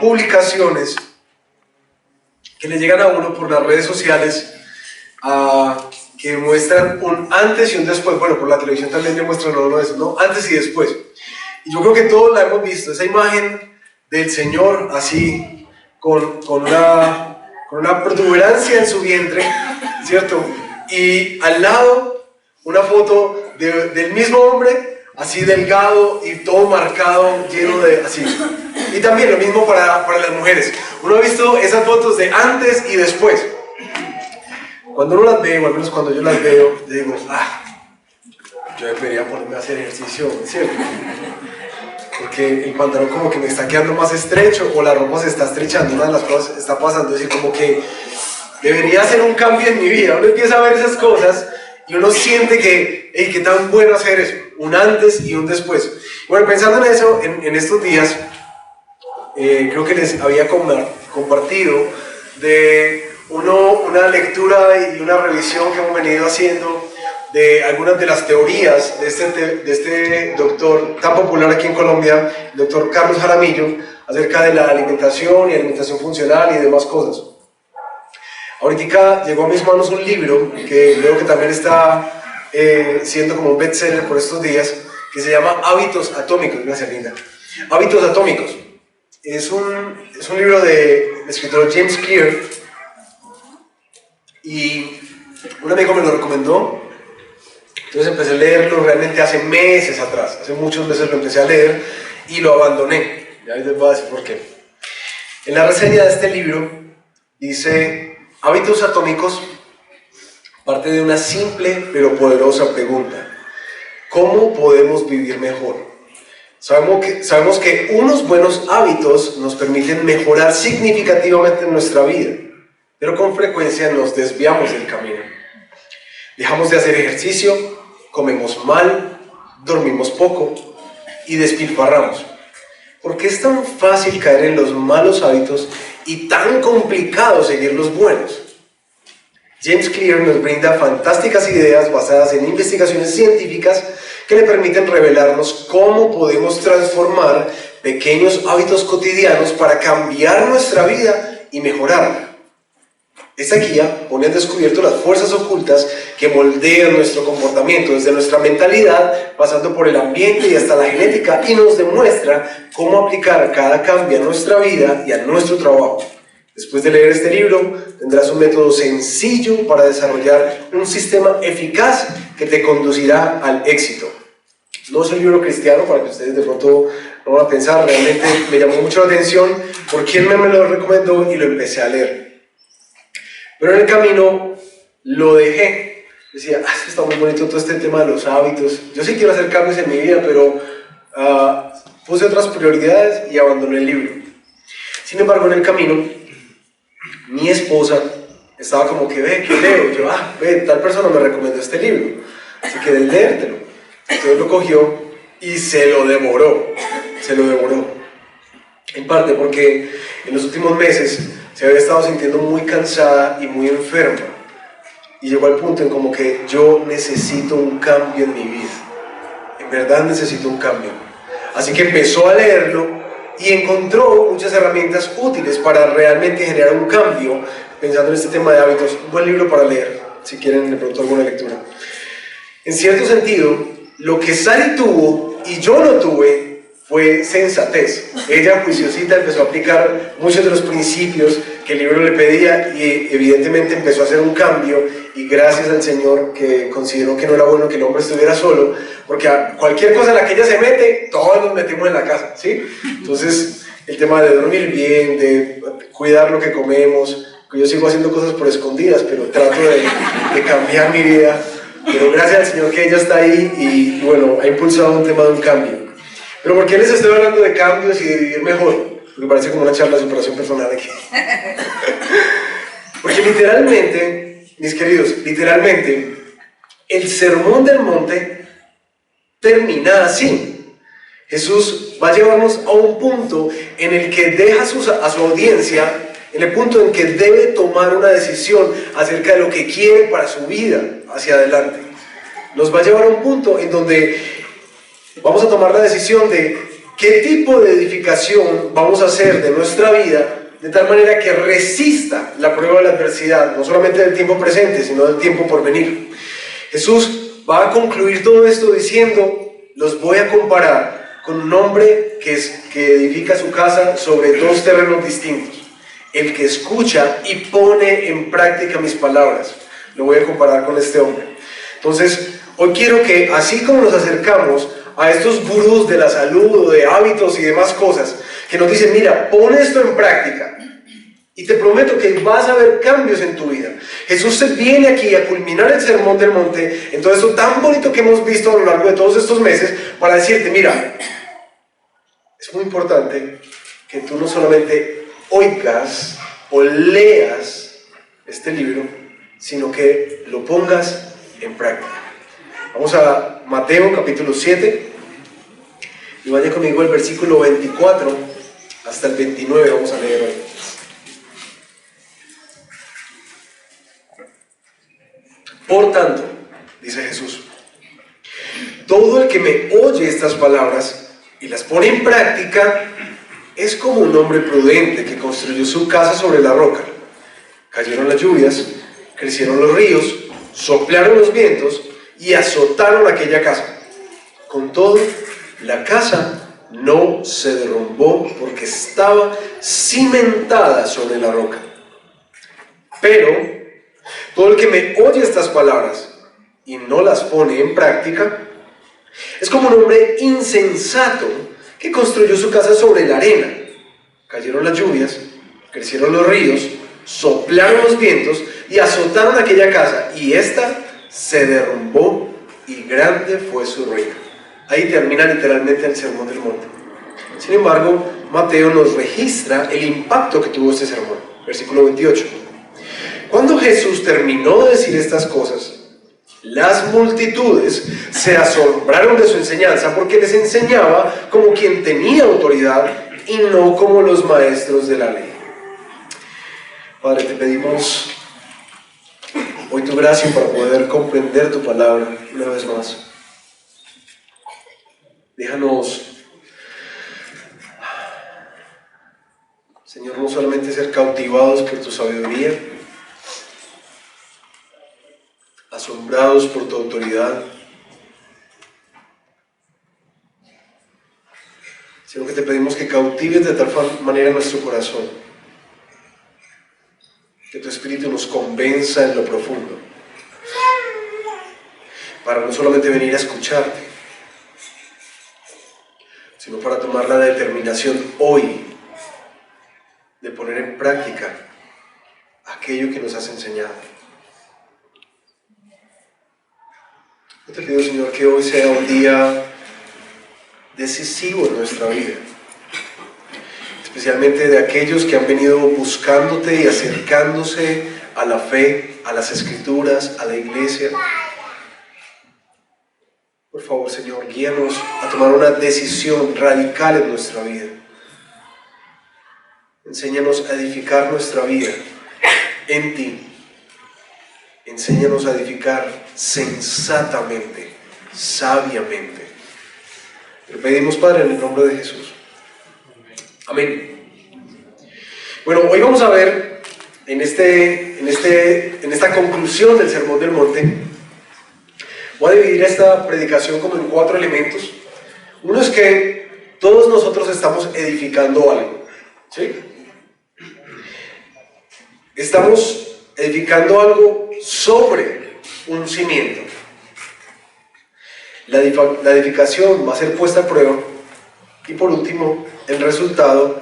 publicaciones que le llegan a uno por las redes sociales, que muestran un antes y un después. Bueno, por la televisión también le muestran uno eso, ¿no? Antes y después. Y yo creo que todos la hemos visto, esa imagen del Señor así, con una protuberancia en su vientre, ¿cierto? Y al lado una foto del mismo hombre, así delgado y todo marcado, lleno de así. Y también lo mismo para las mujeres. Uno ha visto esas fotos de antes y después. Cuando uno las ve, o al menos cuando yo las veo, digo, yo debería ponerme a hacer ejercicio, ¿cierto? Porque el pantalón como que me está quedando más estrecho, o la ropa se está estrechando, una de las cosas está pasando, es decir, como que debería hacer un cambio en mi vida. Uno empieza a ver esas cosas y uno siente que, qué tan bueno hacer eso, un antes y un después. Bueno, pensando en eso, en estos días, creo que les había compartido de una lectura y una revisión que hemos venido haciendo de algunas de las teorías de este doctor tan popular aquí en Colombia, el doctor Carlos Jaramillo, acerca de la alimentación y alimentación funcional y demás cosas. Ahorita llegó a mis manos un libro que veo que también está siendo como un bestseller por estos días, que se llama Hábitos Atómicos. Gracias, Linda. Hábitos Atómicos. Es un libro del escritor James Clear, y un amigo me lo recomendó. Entonces empecé a leerlo realmente hace meses atrás, hace muchos meses lo empecé a leer y lo abandoné. Ya les voy a decir por qué. En la reseña de este libro dice: Hábitos Atómicos parte de una simple pero poderosa pregunta: ¿cómo podemos vivir mejor? Sabemos que unos buenos hábitos nos permiten mejorar significativamente en nuestra vida, pero con frecuencia nos desviamos del camino. Dejamos de hacer ejercicio, comemos mal, dormimos poco y despilfarramos. ¿Por qué es tan fácil caer en los malos hábitos y tan complicado seguir los buenos? James Clear nos brinda fantásticas ideas basadas en investigaciones científicas que le permiten revelarnos cómo podemos transformar pequeños hábitos cotidianos para cambiar nuestra vida y mejorarla. Esta guía pone al descubierto las fuerzas ocultas que moldean nuestro comportamiento, desde nuestra mentalidad, pasando por el ambiente y hasta la genética, y nos demuestra cómo aplicar cada cambio a nuestra vida y a nuestro trabajo. Después de leer este libro, tendrás un método sencillo para desarrollar un sistema eficaz que te conducirá al éxito. No es un libro cristiano, para que ustedes de pronto no van a pensar, realmente me llamó mucho la atención por quien me lo recomendó y lo empecé a leer. Pero en el camino lo dejé. Decía, está muy bonito todo este tema de los hábitos. Yo sí quiero hacer cambios en mi vida, pero puse otras prioridades y abandoné el libro. Sin embargo, en el camino, mi esposa estaba como que, ¿qué leo? Yo, tal persona me recomendó este libro, así que de leértelo. Entonces lo cogió y se lo devoró. En parte porque en los últimos meses se había estado sintiendo muy cansada y muy enferma. Y llegó al punto en como que yo necesito un cambio en mi vida. En verdad necesito un cambio. Así que empezó a leerlo y encontró muchas herramientas útiles para realmente generar un cambio, pensando en este tema de hábitos. Un buen libro para leer, si quieren de pronto alguna lectura. En cierto sentido, lo que Sari tuvo y yo no tuve fue sensatez. Ella, juiciosita, empezó a aplicar muchos de los principios que el libro le pedía y evidentemente empezó a hacer un cambio, y gracias al Señor, que consideró que no era bueno que el hombre estuviera solo, porque a cualquier cosa en la que ella se mete, todos nos metemos en la casa, ¿sí? Entonces, el tema de dormir bien, de cuidar lo que comemos, que yo sigo haciendo cosas por escondidas, pero trato de cambiar mi vida, pero gracias al Señor que ella está ahí y bueno, ha impulsado un tema de un cambio. Pero ¿por qué les estoy hablando de cambios y de vivir mejor? Porque parece como una charla de superación personal aquí. Porque literalmente, mis queridos, literalmente, el sermón del monte termina así. Jesús va a llevarnos a un punto en el que deja a su audiencia, en el punto en que debe tomar una decisión acerca de lo que quiere para su vida hacia adelante. Nos va a llevar a un punto en donde vamos a tomar la decisión de ¿Qué tipo de edificación vamos a hacer de nuestra vida de tal manera que resista la prueba de la adversidad, no solamente del tiempo presente, sino del tiempo por venir? Jesús va a concluir todo esto diciendo: los voy a comparar con un hombre que edifica su casa sobre dos terrenos distintos. El que escucha y pone en práctica mis palabras, lo voy a comparar con este hombre. Entonces, hoy quiero que, así como nos acercamos a estos gurús de la salud o de hábitos y demás cosas, que nos dicen: mira, pon esto en práctica y te prometo que vas a ver cambios en tu vida. Jesús se viene aquí a culminar el Sermón del Monte, en todo esto tan bonito que hemos visto a lo largo de todos estos meses, para decirte: mira, es muy importante que tú no solamente oigas o leas este libro, sino que lo pongas en práctica. Vamos a Mateo capítulo 7 y vaya conmigo el versículo 24 hasta el 29, vamos a leer hoy. Por tanto, dice Jesús, todo el que me oye estas palabras y las pone en práctica es como un hombre prudente que construyó su casa sobre la roca. Cayeron las lluvias, crecieron los ríos, soplaron los vientos y azotaron aquella casa. Con todo, la casa no se derrumbó porque estaba cimentada sobre la roca. Pero todo el que me oye estas palabras y no las pone en práctica es como un hombre insensato que construyó su casa sobre la arena. Cayeron las lluvias, crecieron los ríos, soplaron los vientos y azotaron aquella casa, y ésta se derrumbó y grande fue su ruina. Ahí termina literalmente el Sermón del Monte. Sin embargo, Mateo nos registra el impacto que tuvo este sermón. Versículo 28. Cuando Jesús terminó de decir estas cosas, las multitudes se asombraron de su enseñanza, porque les enseñaba como quien tenía autoridad y no como los maestros de la ley. Padre, te pedimos hoy tu gracia para poder comprender tu palabra una vez más. Déjanos, Señor, no solamente ser cautivados por tu sabiduría, asombrados por tu autoridad, sino que te pedimos que cautives de tal manera nuestro corazón, que tu Espíritu nos convenza en lo profundo, para no solamente venir a escucharte, sino para tomar la determinación hoy de poner en práctica aquello que nos has enseñado. Yo te pido, Señor, que hoy sea un día decisivo en nuestra vida, especialmente de aquellos que han venido buscándote y acercándose a la fe, a las Escrituras, a la iglesia. Por favor, Señor, guíanos a tomar una decisión radical en nuestra vida. Enséñanos a edificar nuestra vida en ti. Enséñanos a edificar sensatamente, sabiamente. Te pedimos, Padre, en el nombre de Jesús. Amén. Bueno, hoy vamos a ver en esta conclusión del Sermón del Monte, voy a dividir esta predicación como en 4 elementos. Uno es que todos nosotros estamos edificando algo, ¿sí? Estamos edificando algo sobre un cimiento. La edificación va a ser puesta a prueba, y por último, el resultado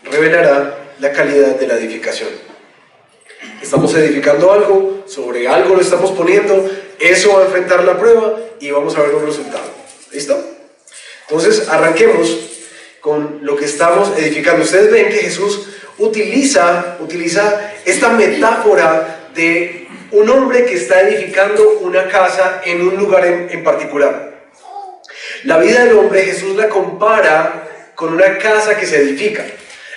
revelará la calidad de la edificación. Estamos edificando algo, sobre algo lo estamos poniendo, eso va a enfrentar la prueba y vamos a ver un resultado. ¿Listo? Entonces, arranquemos con lo que estamos edificando. Ustedes ven que Jesús utiliza esta metáfora de un hombre que está edificando una casa en un lugar en particular. La vida del hombre, Jesús la compara con una casa que se edifica.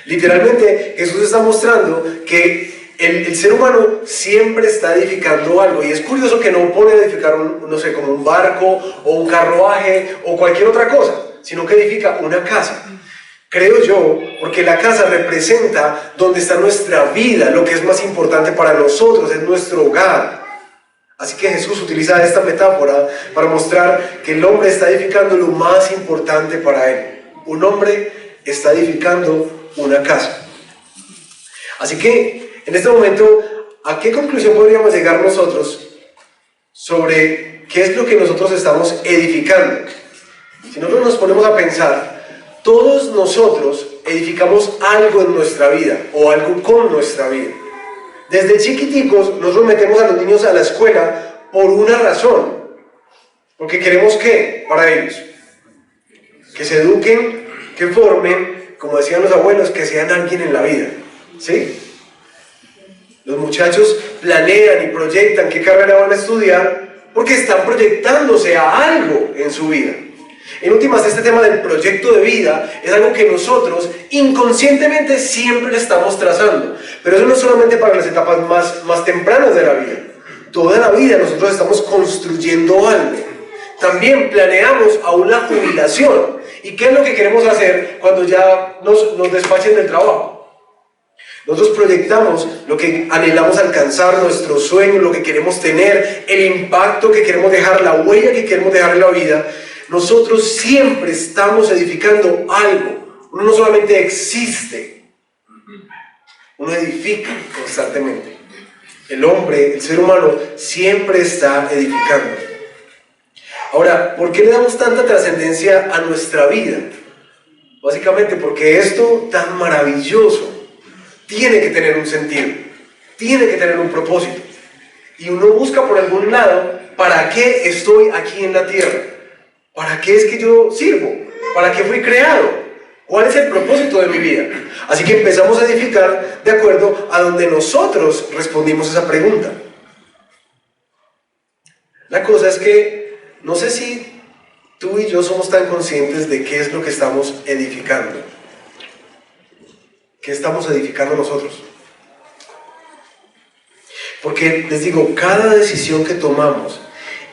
Literalmente, Jesús está mostrando que el ser humano siempre está edificando algo, y es curioso que no pone a edificar no sé, como un barco o un carruaje o cualquier otra cosa, sino que edifica una casa. Creo yo, porque la casa representa donde está nuestra vida, lo que es más importante para nosotros, es nuestro hogar. Así que Jesús utiliza esta metáfora para mostrar que el hombre está edificando lo más importante para él. Un hombre está edificando una casa. Así que, en este momento, ¿a qué conclusión podríamos llegar nosotros sobre qué es lo que nosotros estamos edificando? Si nosotros nos ponemos a pensar, todos nosotros edificamos algo en nuestra vida o algo con nuestra vida. Desde chiquiticos nosotros metemos a los niños a la escuela por una razón. Porque queremos ¿qué? Para ellos. Que se eduquen, que formen, como decían los abuelos, que sean alguien en la vida. ¿Sí? Los muchachos planean y proyectan qué carrera van a estudiar porque están proyectándose a algo en su vida. En últimas, este tema del proyecto de vida es algo que nosotros inconscientemente siempre estamos trazando. Pero eso no es solamente para las etapas más tempranas de la vida. Toda la vida nosotros estamos construyendo algo. También planeamos aún la jubilación. ¿Y qué es lo que queremos hacer cuando ya nos despachen del trabajo? Nosotros proyectamos lo que anhelamos alcanzar, nuestro sueño, lo que queremos tener, el impacto que queremos dejar, la huella que queremos dejar en la vida. Nosotros siempre estamos edificando algo. Uno no solamente existe, uno edifica constantemente. El hombre, el ser humano, siempre está edificando. Ahora, ¿por qué le damos tanta trascendencia a nuestra vida? Básicamente porque esto tan maravilloso tiene que tener un sentido, tiene que tener un propósito. Y uno busca por algún lado, ¿para qué estoy aquí en la tierra? ¿Para qué es que yo sirvo? ¿Para qué fui creado? ¿Cuál es el propósito de mi vida? Así que empezamos a edificar de acuerdo a donde nosotros respondimos esa pregunta. La cosa es que no sé si tú y yo somos tan conscientes de qué es lo que estamos edificando. ¿Qué estamos edificando nosotros? Porque les digo, cada decisión que tomamos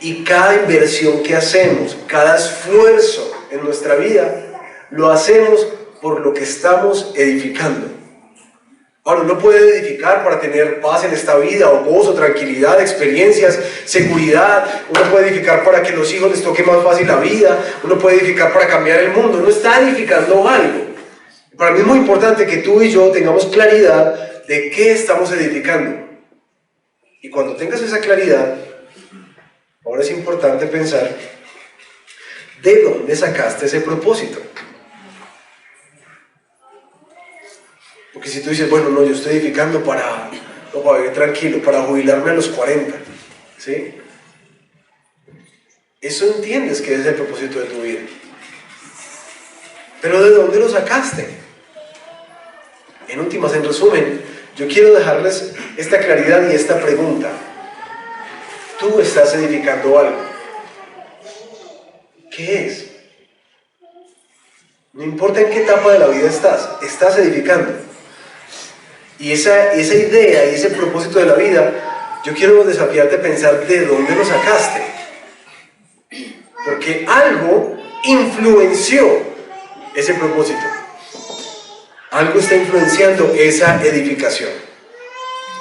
y cada inversión que hacemos, cada esfuerzo en nuestra vida, lo hacemos por lo que estamos edificando. Ahora, uno puede edificar para tener paz en esta vida, o gozo, tranquilidad, experiencias, seguridad. Uno puede edificar para que los hijos les toque más fácil la vida. Uno puede edificar para cambiar el mundo. Uno está edificando algo. Para mí es muy importante que tú y yo tengamos claridad de qué estamos edificando. Y cuando tengas esa claridad, ahora es importante pensar de dónde sacaste ese propósito. Porque si tú dices, bueno, no, yo estoy edificando para vivir tranquilo, para jubilarme a los 40, ¿sí? Eso entiendes que es el propósito de tu vida. Pero ¿de dónde lo sacaste? En últimas, en resumen, yo quiero dejarles esta claridad y esta pregunta. Tú estás edificando algo. ¿Qué es? No importa en qué etapa de la vida estás edificando. Y esa idea y ese propósito de la vida, yo quiero desafiarte a pensar de dónde lo sacaste. Porque algo influenció ese propósito. Algo está influenciando esa edificación.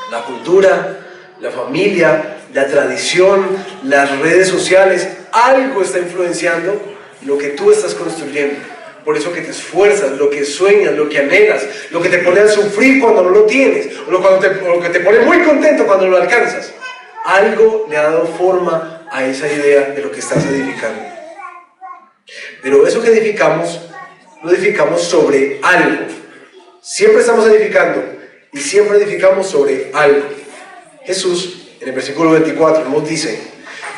La cultura, la familia, la tradición, las redes sociales, algo está influenciando lo que tú estás construyendo. Por eso que te esfuerzas, lo que sueñas, lo que anhelas, lo que te pone a sufrir cuando no lo tienes, o lo que te pone muy contento cuando lo alcanzas. Algo le ha dado forma a esa idea de lo que estás edificando. Pero eso que edificamos, lo edificamos sobre algo. Siempre estamos edificando y siempre edificamos sobre algo. Jesús, en el versículo 24, nos dice: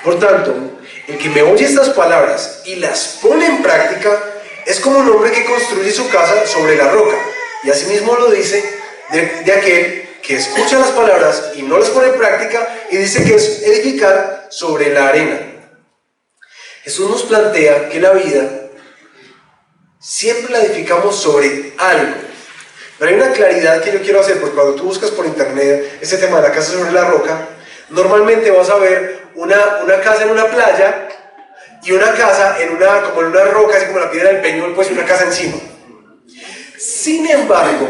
por tanto, el que me oye estas palabras y las pone en práctica es como un hombre que construye su casa sobre la roca. Y asimismo lo dice de aquel que escucha las palabras y no las pone en práctica, y dice que es edificar sobre la arena. Jesús nos plantea que la vida siempre la edificamos sobre algo. Pero hay una claridad que yo quiero hacer, porque cuando tú buscas por internet este tema de la casa sobre la roca, normalmente vas a ver una casa en una playa y una casa como en una roca, así como la piedra del Peñol, pues una casa encima. Sin embargo,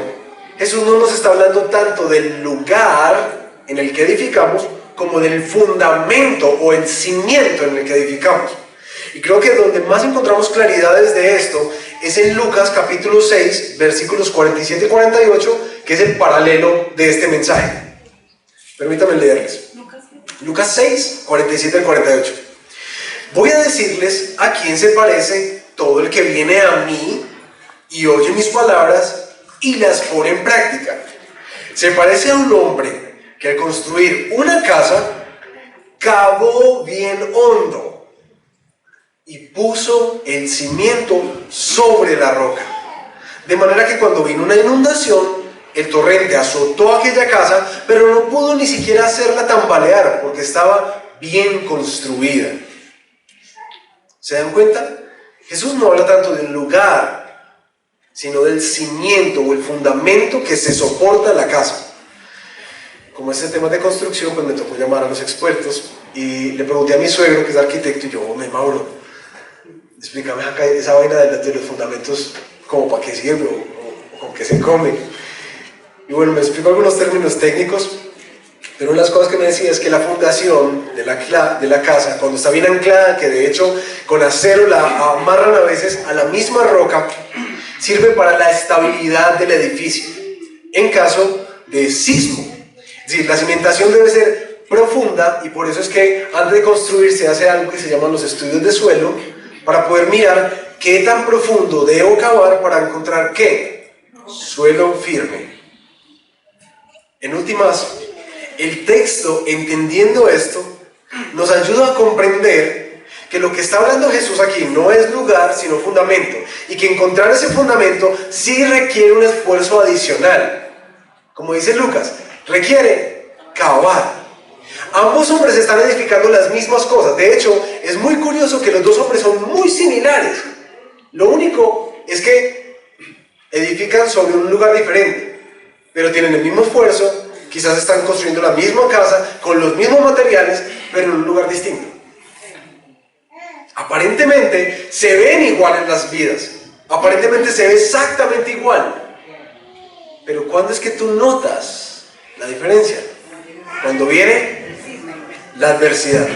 Jesús no nos está hablando tanto del lugar en el que edificamos como del fundamento o el cimiento en el que edificamos. Y creo que donde más encontramos claridades de esto es en Lucas capítulo 6, versículos 47 y 48, que es el paralelo de este mensaje. Permítanme leerles. Lucas 6, 47 y 48. Voy a decirles a quién se parece todo el que viene a mí y oye mis palabras y las pone en práctica. Se parece a un hombre que al construir una casa cavó bien hondo y puso el cimiento sobre la roca. De manera que cuando vino una inundación, el torrente azotó aquella casa, pero no pudo ni siquiera hacerla tambalear porque estaba bien construida. ¿Se dan cuenta? Jesús no habla tanto del lugar, sino del cimiento o el fundamento que se soporta la casa. Como este tema de construcción, pues me tocó llamar a los expertos y le pregunté a mi suegro, que es arquitecto, y yo, Mauro, explícame acá esa vaina de los fundamentos, como para qué sirve o con qué se come. Y bueno, me explicó algunos términos técnicos, pero una de las cosas que me decía es que la fundación de la casa, cuando está bien anclada, que de hecho con acero la amarran a veces a la misma roca, sirve para la estabilidad del edificio en caso de sismo. Es decir, la cimentación debe ser profunda y por eso es que antes de construir se hace algo que se llaman los estudios de suelo para poder mirar qué tan profundo debo cavar para encontrar ¿qué? Suelo firme. En últimas, el texto, entendiendo esto, nos ayuda a comprender que lo que está hablando Jesús aquí no es lugar, sino fundamento, y que encontrar ese fundamento sí requiere un esfuerzo adicional. Como dice Lucas, requiere cavar. Ambos hombres están edificando las mismas cosas. De hecho, es muy curioso que los dos hombres son muy similares. Lo único es que edifican sobre un lugar diferente, pero tienen el mismo esfuerzo, quizás están construyendo la misma casa, con los mismos materiales, pero en un lugar distinto. Aparentemente se ven igual en las vidas, aparentemente se ve exactamente igual, pero ¿cuándo es que tú notas la diferencia? Cuando viene la adversidad.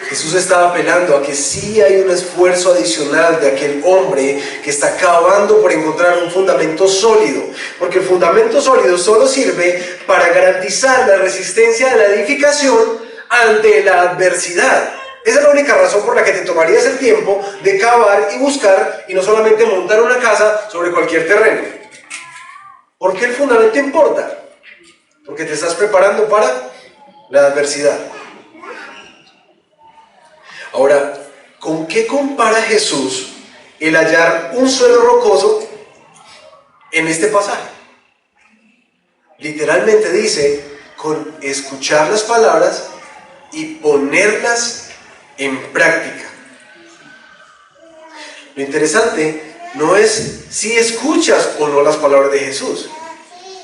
Jesús estaba apelando a que sí hay un esfuerzo adicional de aquel hombre que está cavando por encontrar un fundamento sólido, porque el fundamento sólido solo sirve para garantizar la resistencia de la edificación ante la adversidad. Esa es la única razón por la que te tomarías el tiempo de cavar y buscar y no solamente montar una casa sobre cualquier terreno. ¿Por qué el fundamento importa? Porque te estás preparando para la adversidad. Ahora, ¿con qué compara Jesús el hallar un suelo rocoso en este pasaje? Literalmente dice, con escuchar las palabras y ponerlas en práctica. Lo interesante no es si escuchas o no las palabras de Jesús,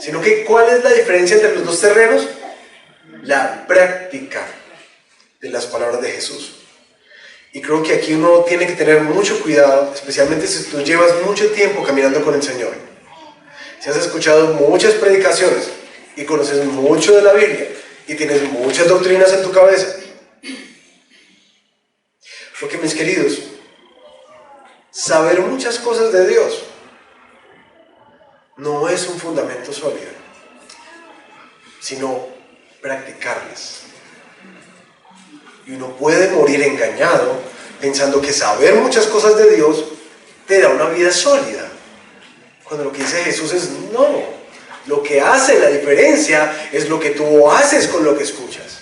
sino que ¿cuál es la diferencia entre los dos terrenos? La práctica de las palabras de Jesús. Y creo que aquí uno tiene que tener mucho cuidado, especialmente si tú llevas mucho tiempo caminando con el Señor. Si has escuchado muchas predicaciones y conoces mucho de la Biblia y tienes muchas doctrinas en tu cabeza. Porque, mis queridos, saber muchas cosas de Dios no es un fundamento sólido, sino practicarlas. Y uno puede morir engañado pensando que saber muchas cosas de Dios te da una vida sólida, cuando lo que dice Jesús es no. Lo que hace la diferencia es lo que tú haces con lo que escuchas.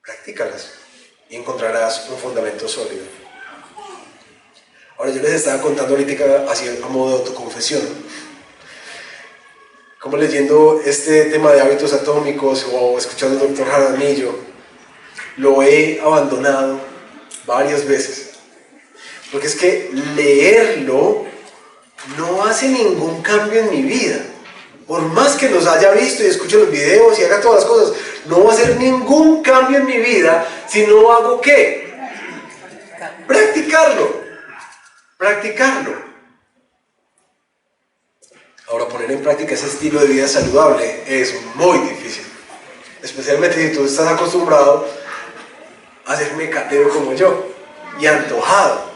Practícalas y encontrarás un fundamento sólido. Ahora, yo les estaba contando ahorita, así a modo de autoconfesión, como leyendo este tema de hábitos atómicos o escuchando al Dr. Jaramillo, lo he abandonado varias veces, porque es que leerlo no hace ningún cambio en mi vida. Por más que los haya visto y escuche los videos y haga todas las cosas, no va a hacer ningún cambio en mi vida si no hago ¿qué? Practicarlo. Ahora, poner en práctica ese estilo de vida saludable es muy difícil, especialmente si tú estás acostumbrado a ser mecatero como yo y antojado.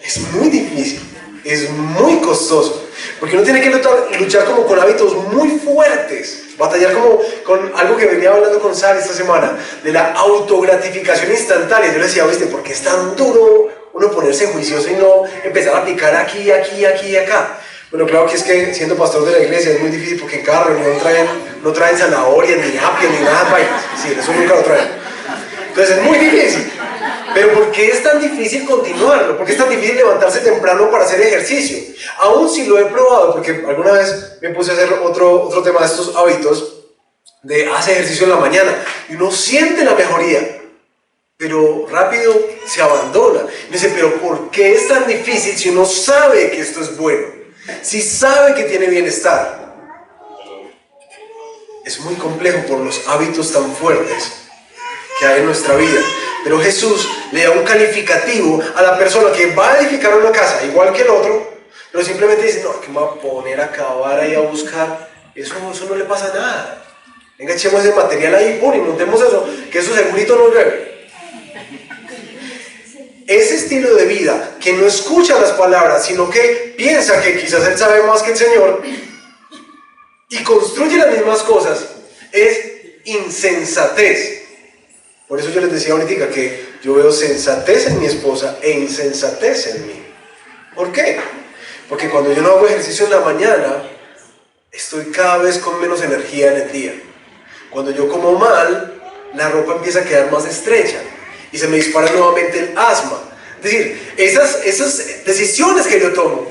Es muy difícil, es muy costoso, porque uno tiene que luchar como con hábitos muy fuertes, batallar como con algo que venía hablando con Sara esta semana, de la autogratificación instantánea. Yo le decía, ¿viste? ¿Por qué es tan duro uno ponerse juicioso y no empezar a picar aquí y acá? Bueno, claro que es que siendo pastor de la iglesia es muy difícil, porque en cada reunión no traen zanahorias, ni apio, ni nada, vainas. Sí, eso nunca lo traen. Entonces es muy difícil. Pero ¿por qué es tan difícil continuarlo? ¿Por qué es tan difícil levantarse temprano para hacer ejercicio? Aún si lo he probado, porque alguna vez me puse a hacer otro tema de estos hábitos, de hacer ejercicio en la mañana, y uno siente la mejoría, pero rápido se abandona. Y me dice, pero ¿por qué es tan difícil si uno sabe que esto es bueno? Si sabe que tiene bienestar. Es muy complejo por los hábitos tan fuertes que hay en nuestra vida. Pero Jesús le da un calificativo a la persona que va a edificar una casa igual que el otro, pero simplemente dice, no, que me voy a poner a acabar ahí a buscar. Eso no le pasa nada. Venga, echemos ese material ahí, pum, y montemos eso, que eso segurito no llueve. Ese estilo de vida que no escucha las palabras, sino que piensa que quizás él sabe más que el Señor y construye las mismas cosas, es insensatez. Por eso yo les decía ahorita que yo veo sensatez en mi esposa e insensatez en mí. ¿Por qué? Porque cuando yo no hago ejercicio en la mañana, estoy cada vez con menos energía en el día. Cuando yo como mal, la ropa empieza a quedar más estrecha y se me dispara nuevamente el asma. Es decir, esas decisiones que yo tomo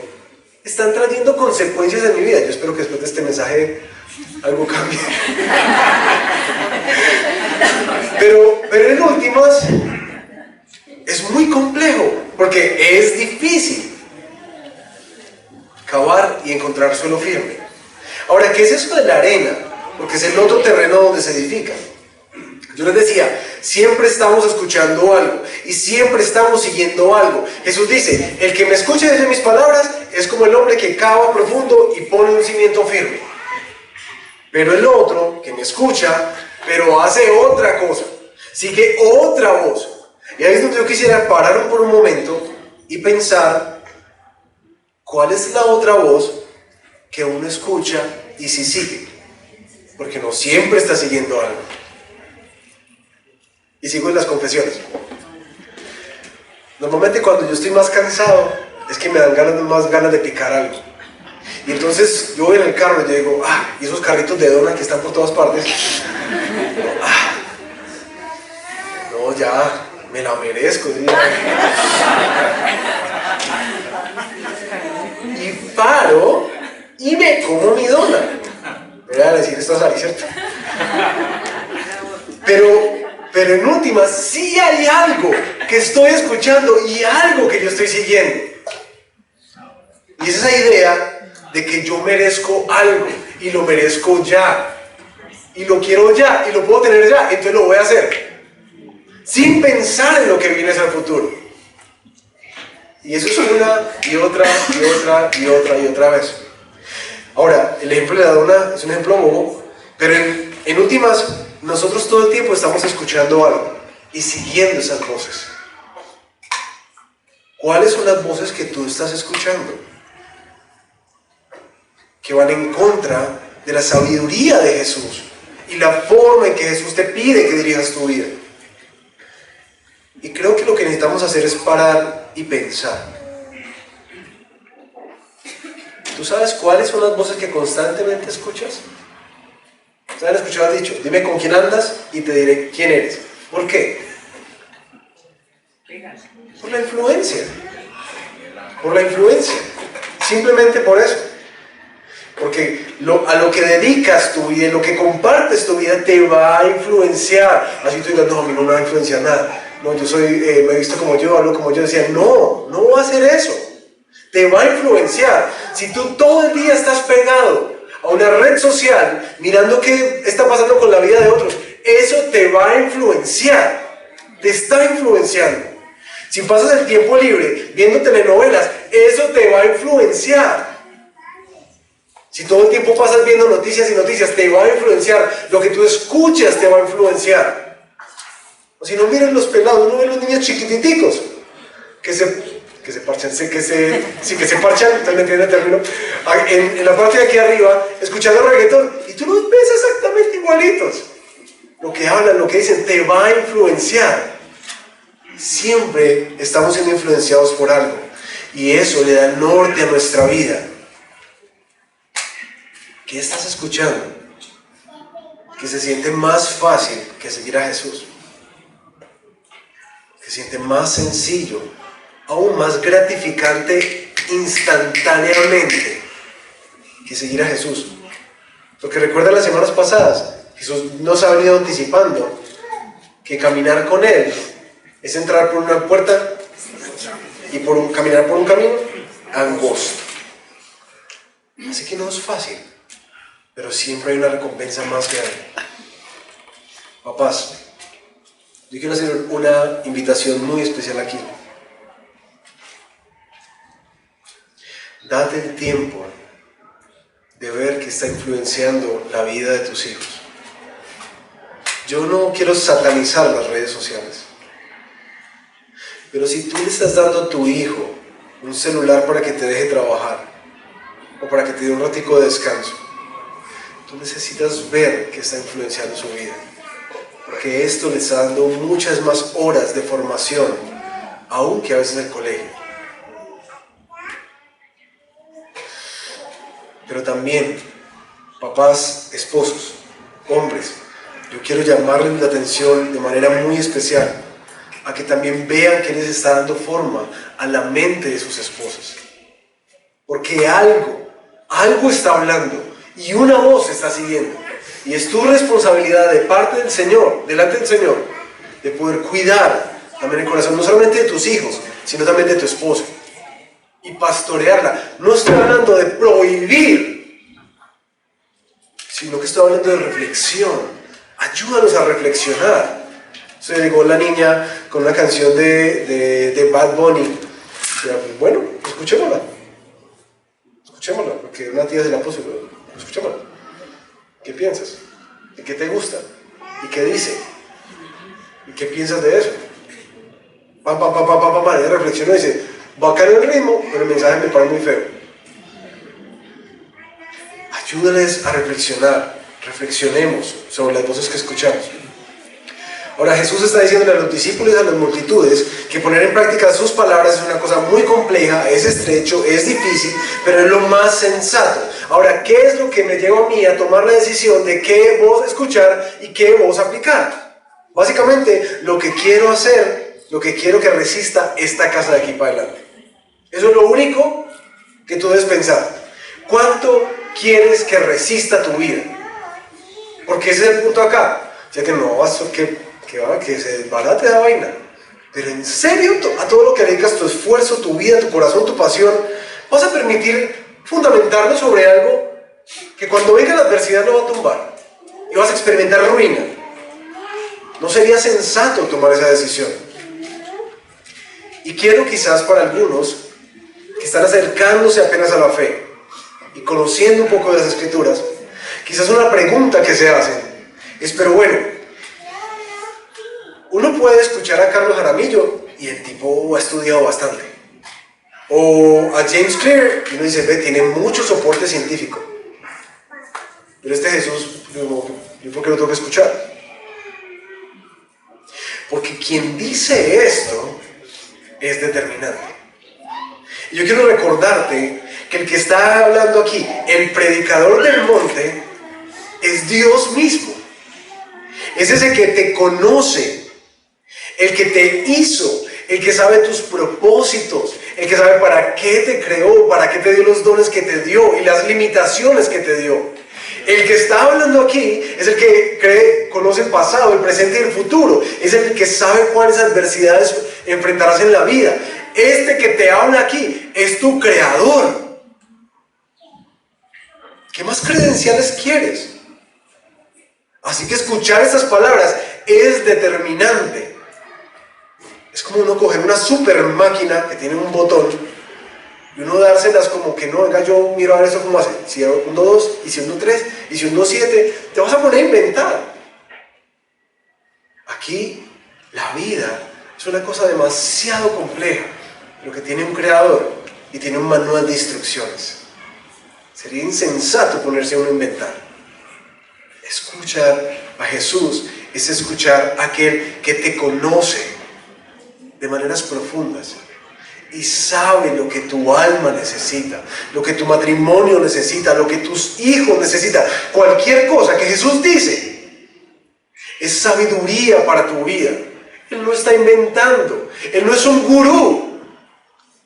están trayendo consecuencias en mi vida. Yo espero que después de este mensaje algo cambie. Pero en últimas es muy complejo, porque es difícil cavar y encontrar suelo firme. Ahora, ¿qué es eso de la arena? Porque es el otro terreno donde se edifica. Yo les decía, siempre estamos escuchando algo y siempre estamos siguiendo algo. Jesús dice, el que me escuche y dice mis palabras es como el hombre que cava profundo y pone un cimiento firme. Pero el otro, que me escucha, pero hace otra cosa, sigue otra voz. Y ahí es donde yo quisiera parar por un momento y pensar, ¿cuál es la otra voz que uno escucha y si sigue? Porque no siempre está siguiendo algo. Y sigo en las confesiones. Normalmente cuando yo estoy más cansado, es que me dan más ganas de picar algo. Y entonces yo voy en el carro y yo digo, y esos carritos de dona que están por todas partes, no, ya, me la merezco. ¿Sí? Y paro y me como mi dona. Me voy a decir esto a Sari, ¿cierto? Pero en últimas, sí hay algo que estoy escuchando y algo que yo estoy siguiendo. Y es esa idea de que yo merezco algo y lo merezco ya. Y lo quiero ya y lo puedo tener ya, entonces lo voy a hacer. Sin pensar en lo que viene hacia el futuro. Y eso es una y otra y otra y otra y otra vez. Ahora, el ejemplo de la dona es un ejemplo bobo, pero en últimas, nosotros todo el tiempo estamos escuchando algo y siguiendo esas voces. ¿Cuáles son las voces que tú estás escuchando? Que van en contra de la sabiduría de Jesús y la forma en que Jesús te pide que dirijas tu vida. Y creo que lo que necesitamos hacer es parar y pensar. ¿Tú sabes cuáles son las voces que constantemente escuchas? ¿Ustedes han escuchado el dicho? Dime con quién andas y te diré quién eres. ¿Por qué? Por la influencia. Por la influencia. Simplemente por eso. Porque a lo que dedicas tu vida, lo que compartes tu vida, te va a influenciar. Así tú digas, no, a mí no me va a influenciar nada. No, yo soy, me he visto como yo, hablo como yo. Decía, no va a hacer eso. Te va a influenciar. Si tú todo el día estás pegado a una red social mirando qué está pasando con la vida de otros, eso te va a influenciar, te está influenciando. Si pasas el tiempo libre viendo telenovelas, eso te va a influenciar. Si todo el tiempo pasas viendo noticias y noticias, te va a influenciar. Lo que tú escuchas te va a influenciar. O si no, miren los pelados, no ven los niños chiquititicos que se parchan, que se parchan, ¿ustedes me entienden el término? En la parte de aquí arriba, escuchando reggaetón, y tú los ves exactamente igualitos. Lo que hablan, lo que dicen, te va a influenciar. Siempre estamos siendo influenciados por algo, y eso le da norte a nuestra vida. ¿Qué estás escuchando? Que se siente más fácil que seguir a Jesús. Que se siente más sencillo, aún más gratificante instantáneamente que seguir a Jesús. Porque recuerda las semanas pasadas, Jesús nos ha venido anticipando que caminar con Él es entrar por una puerta y caminar por un camino angosto. Así que no es fácil, pero siempre hay una recompensa más grande. Papás, yo quiero hacer una invitación muy especial aquí. Date el tiempo de ver que está influenciando la vida de tus hijos. Yo no quiero satanizar las redes sociales, pero si tú le estás dando a tu hijo un celular para que te deje trabajar o para que te dé un ratico de descanso, tú necesitas ver que está influenciando su vida, porque esto le está dando muchas más horas de formación, aún que a veces el colegio. Pero también, papás, esposos, hombres, yo quiero llamarles la atención de manera muy especial a que también vean que les está dando forma a la mente de sus esposas. Porque algo está hablando y una voz está siguiendo. Y es tu responsabilidad de parte del Señor, delante del Señor, de poder cuidar también el corazón, no solamente de tus hijos, sino también de tu esposa. Y pastorearla. No estoy hablando de prohibir, sino que estoy hablando de reflexión. Ayúdanos a reflexionar. Se llegó la niña con una canción de Bad Bunny. Bueno, escuchémosla, porque una tía se la puso. Escuchémosla. ¿Qué piensas? ¿Y qué te gusta? ¿Y qué dice? ¿Y qué piensas de eso? Ella reflexiona y dice, bacán el ritmo, pero el mensaje me parece muy feo. Ayúdales a reflexionar. Reflexionemos sobre las voces que escuchamos. Ahora Jesús está diciendo a los discípulos y a las multitudes que poner en práctica sus palabras es una cosa muy compleja, es estrecho, es difícil, pero es lo más sensato. Ahora, ¿qué es lo que me lleva a mí a tomar la decisión de qué voz escuchar y qué voz aplicar? Básicamente, lo que quiero hacer, lo que quiero que resista esta casa de aquí para adelante. Eso es lo único que tú debes pensar. ¿Cuánto quieres que resista tu vida? Porque ese es el punto acá. O sea que no vas a que se desbarate la vaina. Pero en serio, a todo lo que dedicas tu esfuerzo, tu vida, tu corazón, tu pasión, vas a permitir fundamentarlo sobre algo que cuando venga la adversidad no va a tumbar. Y vas a experimentar ruina. No sería sensato tomar esa decisión. Y quiero quizás para algunos que están acercándose apenas a la fe y conociendo un poco de las Escrituras, quizás una pregunta que se hacen es, pero bueno, uno puede escuchar a Carlos Jaramillo y el tipo ha estudiado bastante, o a James Clear y uno dice, ve, tiene mucho soporte científico, pero este Jesús, yo ¿por qué lo tengo que escuchar? Porque quien dice esto es determinante. Y yo quiero recordarte que el que está hablando aquí, el predicador del monte, es Dios mismo. Es ese que te conoce, el que te hizo, el que sabe tus propósitos, el que sabe para qué te creó, para qué te dio los dones que te dio y las limitaciones que te dio. El que está hablando aquí es el que conoce el pasado, el presente y el futuro. Es el que sabe cuáles adversidades enfrentarás en la vida. Este que te habla aquí es tu creador. ¿Qué más credenciales quieres? Así que escuchar estas palabras es determinante. Es como uno coger una super máquina que tiene un botón y uno dárselas como que no, venga, yo miro a ver eso como hace. Si uno 2, y si uno 3, y si uno 7, te vas a poner a inventar. Aquí la vida es una cosa demasiado compleja, lo que tiene un creador y tiene un manual de instrucciones. Sería insensato ponerse a uno a inventar. Escuchar a Jesús es escuchar a aquel que te conoce de maneras profundas y sabe lo que tu alma necesita, lo que tu matrimonio necesita, lo que tus hijos necesitan. Cualquier cosa que Jesús dice es sabiduría para tu vida. Él no está inventando. Él no es un gurú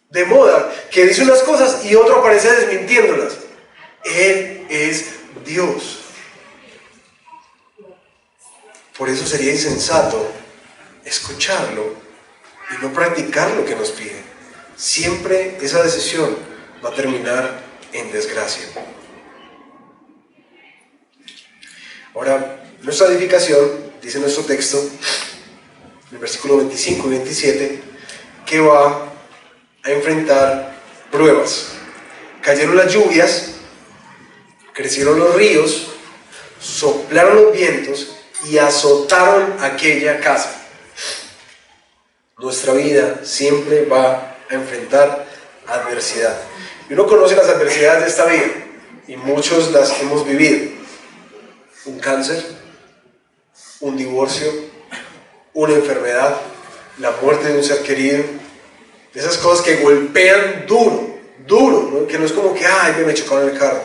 de moda que dice unas cosas y otro aparece desmintiéndolas. Él es Dios. Por eso sería insensato escucharlo y no practicar lo que nos pide. Siempre esa decisión va a terminar en desgracia. Ahora, nuestra edificación, dice nuestro texto, en el versículo 25 y 27, que va a enfrentar pruebas. Cayeron las lluvias, crecieron los ríos, soplaron los vientos y azotaron aquella casa. Nuestra vida siempre va a enfrentar adversidad. Y uno conoce las adversidades de esta vida y muchos las hemos vivido. Un cáncer, un divorcio, una enfermedad, la muerte de un ser querido. Esas cosas que golpean duro, ¿no? Que no es como que, ay, me chocaron el carro,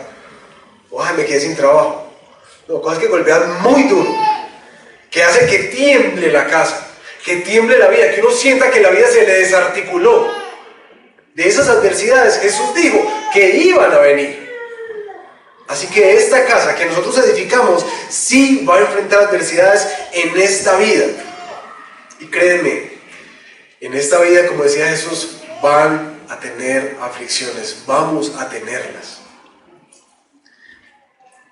o ay, me quedé sin trabajo. No, cosas que golpean muy duro, que hacen que tiemble la casa, que tiemble la vida, que uno sienta que la vida se le desarticuló. De esas adversidades Jesús dijo que iban a venir. Así que esta casa que nosotros edificamos sí va a enfrentar adversidades en esta vida. Y créanme, en esta vida, como decía Jesús, van a tener aflicciones, vamos a tenerlas.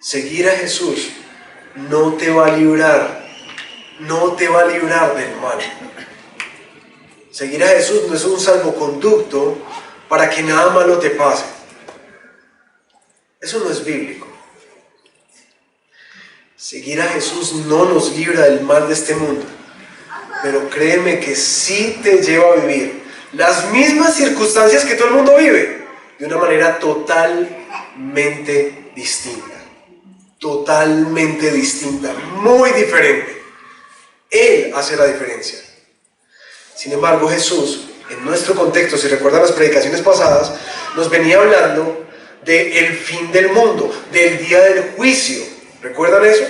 Seguir a Jesús no te va a librar del mal. Seguir a Jesús no es un salvoconducto para que nada malo te pase. Eso no es bíblico. Seguir a Jesús no nos libra del mal de este mundo, pero créeme que sí te lleva a vivir las mismas circunstancias que todo el mundo vive, de una manera totalmente distinta. Totalmente distinta, muy diferente. Él hace la diferencia. Sin embargo, Jesús, en nuestro contexto, si recuerdan las predicaciones pasadas, nos venía hablando del fin del mundo, del día del juicio. ¿Recuerdan eso?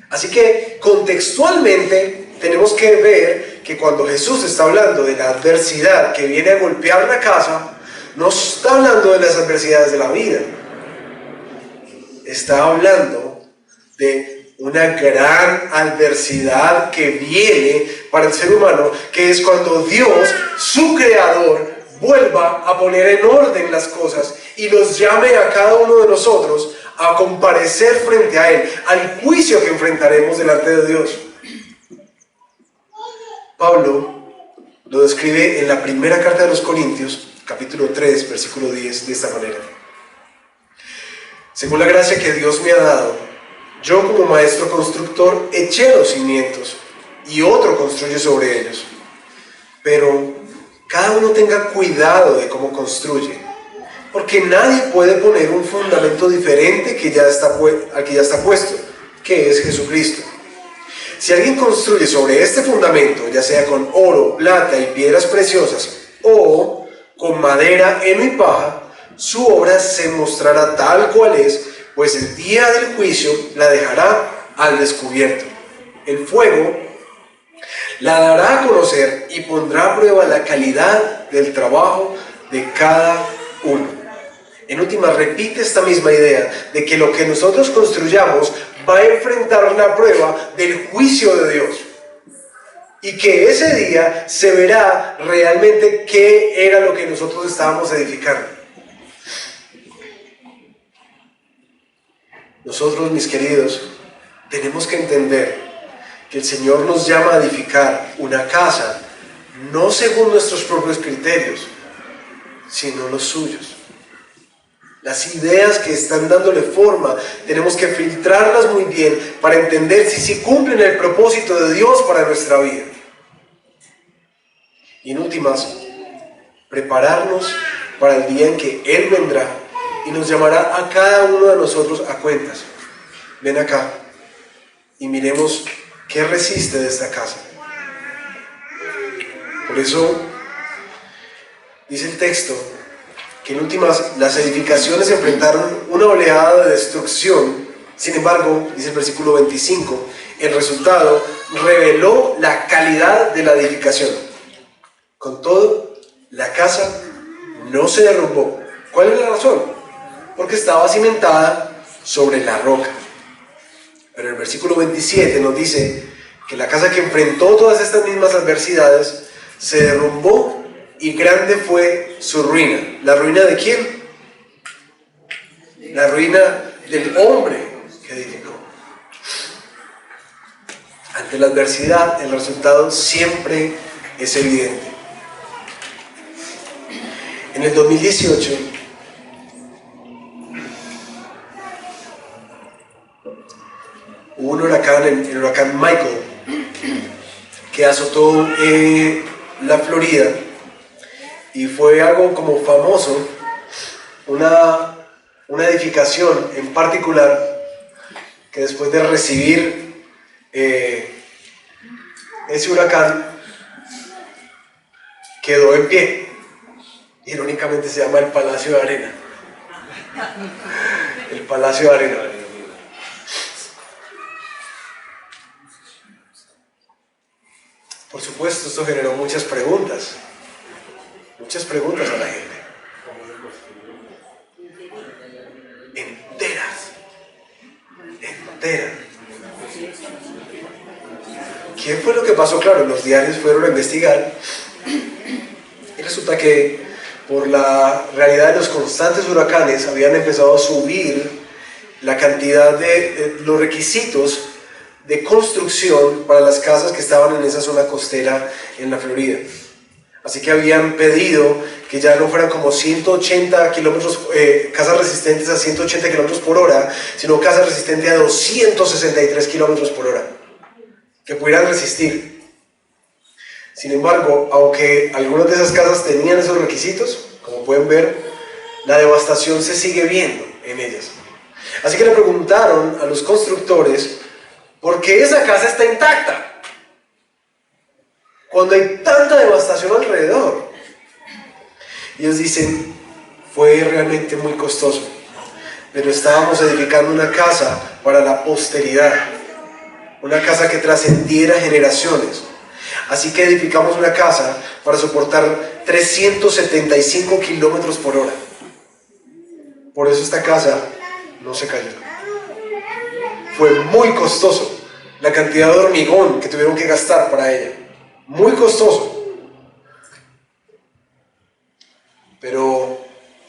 Así que contextualmente tenemos que ver que cuando Jesús está hablando de la adversidad que viene a golpear la casa, no está hablando de las adversidades de la vida. Está hablando de una gran adversidad que viene para el ser humano, que es cuando Dios, su creador, vuelva a poner en orden las cosas y los llame a cada uno de nosotros a comparecer frente a Él, al juicio que enfrentaremos delante de Dios. Pablo lo describe en la primera carta de los Corintios, capítulo 3, versículo 10, de esta manera. Según la gracia que Dios me ha dado, yo como maestro constructor eché los cimientos y otro construye sobre ellos. Pero cada uno tenga cuidado de cómo construye, porque nadie puede poner un fundamento diferente al que ya está puesto, que es Jesucristo. Si alguien construye sobre este fundamento, ya sea con oro, plata y piedras preciosas, o con madera, heno y paja, su obra se mostrará tal cual es, pues el día del juicio la dejará al descubierto. El fuego la dará a conocer y pondrá a prueba la calidad del trabajo de cada uno. En última, repite esta misma idea de que lo que nosotros construyamos va a enfrentar la prueba del juicio de Dios. Y que ese día se verá realmente qué era lo que nosotros estábamos edificando. Nosotros, mis queridos, tenemos que entender que el Señor nos llama a edificar una casa no según nuestros propios criterios, sino los suyos. Las ideas que están dándole forma, tenemos que filtrarlas muy bien para entender si cumplen el propósito de Dios para nuestra vida. Y en últimas, prepararnos para el día en que Él vendrá y nos llamará a cada uno de nosotros a cuentas. Ven acá y miremos qué resiste de esta casa. Por eso dice el texto que en últimas las edificaciones enfrentaron una oleada de destrucción. Sin embargo, dice el versículo 25, el resultado reveló la calidad de la edificación. Con todo, la casa no se derrumbó. ¿Cuál es la razón? Porque estaba cimentada sobre la roca. Pero el versículo 27 nos dice que la casa que enfrentó todas estas mismas adversidades se derrumbó y grande fue su ruina. ¿La ruina de quién? La ruina del hombre que edificó. Ante la adversidad, el resultado siempre es evidente. En el 2018, hubo un huracán, el huracán Michael, que azotó la Florida, y fue algo como famoso, una edificación en particular, que después de recibir ese huracán, quedó en pie. Irónicamente se llama el Palacio de Arena. El Palacio de Arena. Por supuesto, esto generó muchas preguntas a la gente. Enteras. ¿Qué fue lo que pasó? Claro, los diarios fueron a investigar y resulta que por la realidad de los constantes huracanes habían empezado a subir la cantidad de los requisitos de construcción para las casas que estaban en esa zona costera en la Florida. Así que habían pedido que ya no fueran como 180 kilómetros, casas resistentes a 180 kilómetros por hora, sino casas resistentes a 263 kilómetros por hora, que pudieran resistir. Sin embargo, aunque algunas de esas casas tenían esos requisitos, como pueden ver, la devastación se sigue viendo en ellas. Así que le preguntaron a los constructores por qué esa casa está intacta cuando hay tanta devastación alrededor. Y ellos dicen, fue realmente muy costoso, pero estábamos edificando una casa para la posteridad, una casa que trascendiera generaciones. Así que edificamos una casa para soportar 375 kilómetros por hora. Por eso esta casa no se cayó. Fue muy costoso la cantidad de hormigón que tuvieron que gastar para ella. Muy costoso. Pero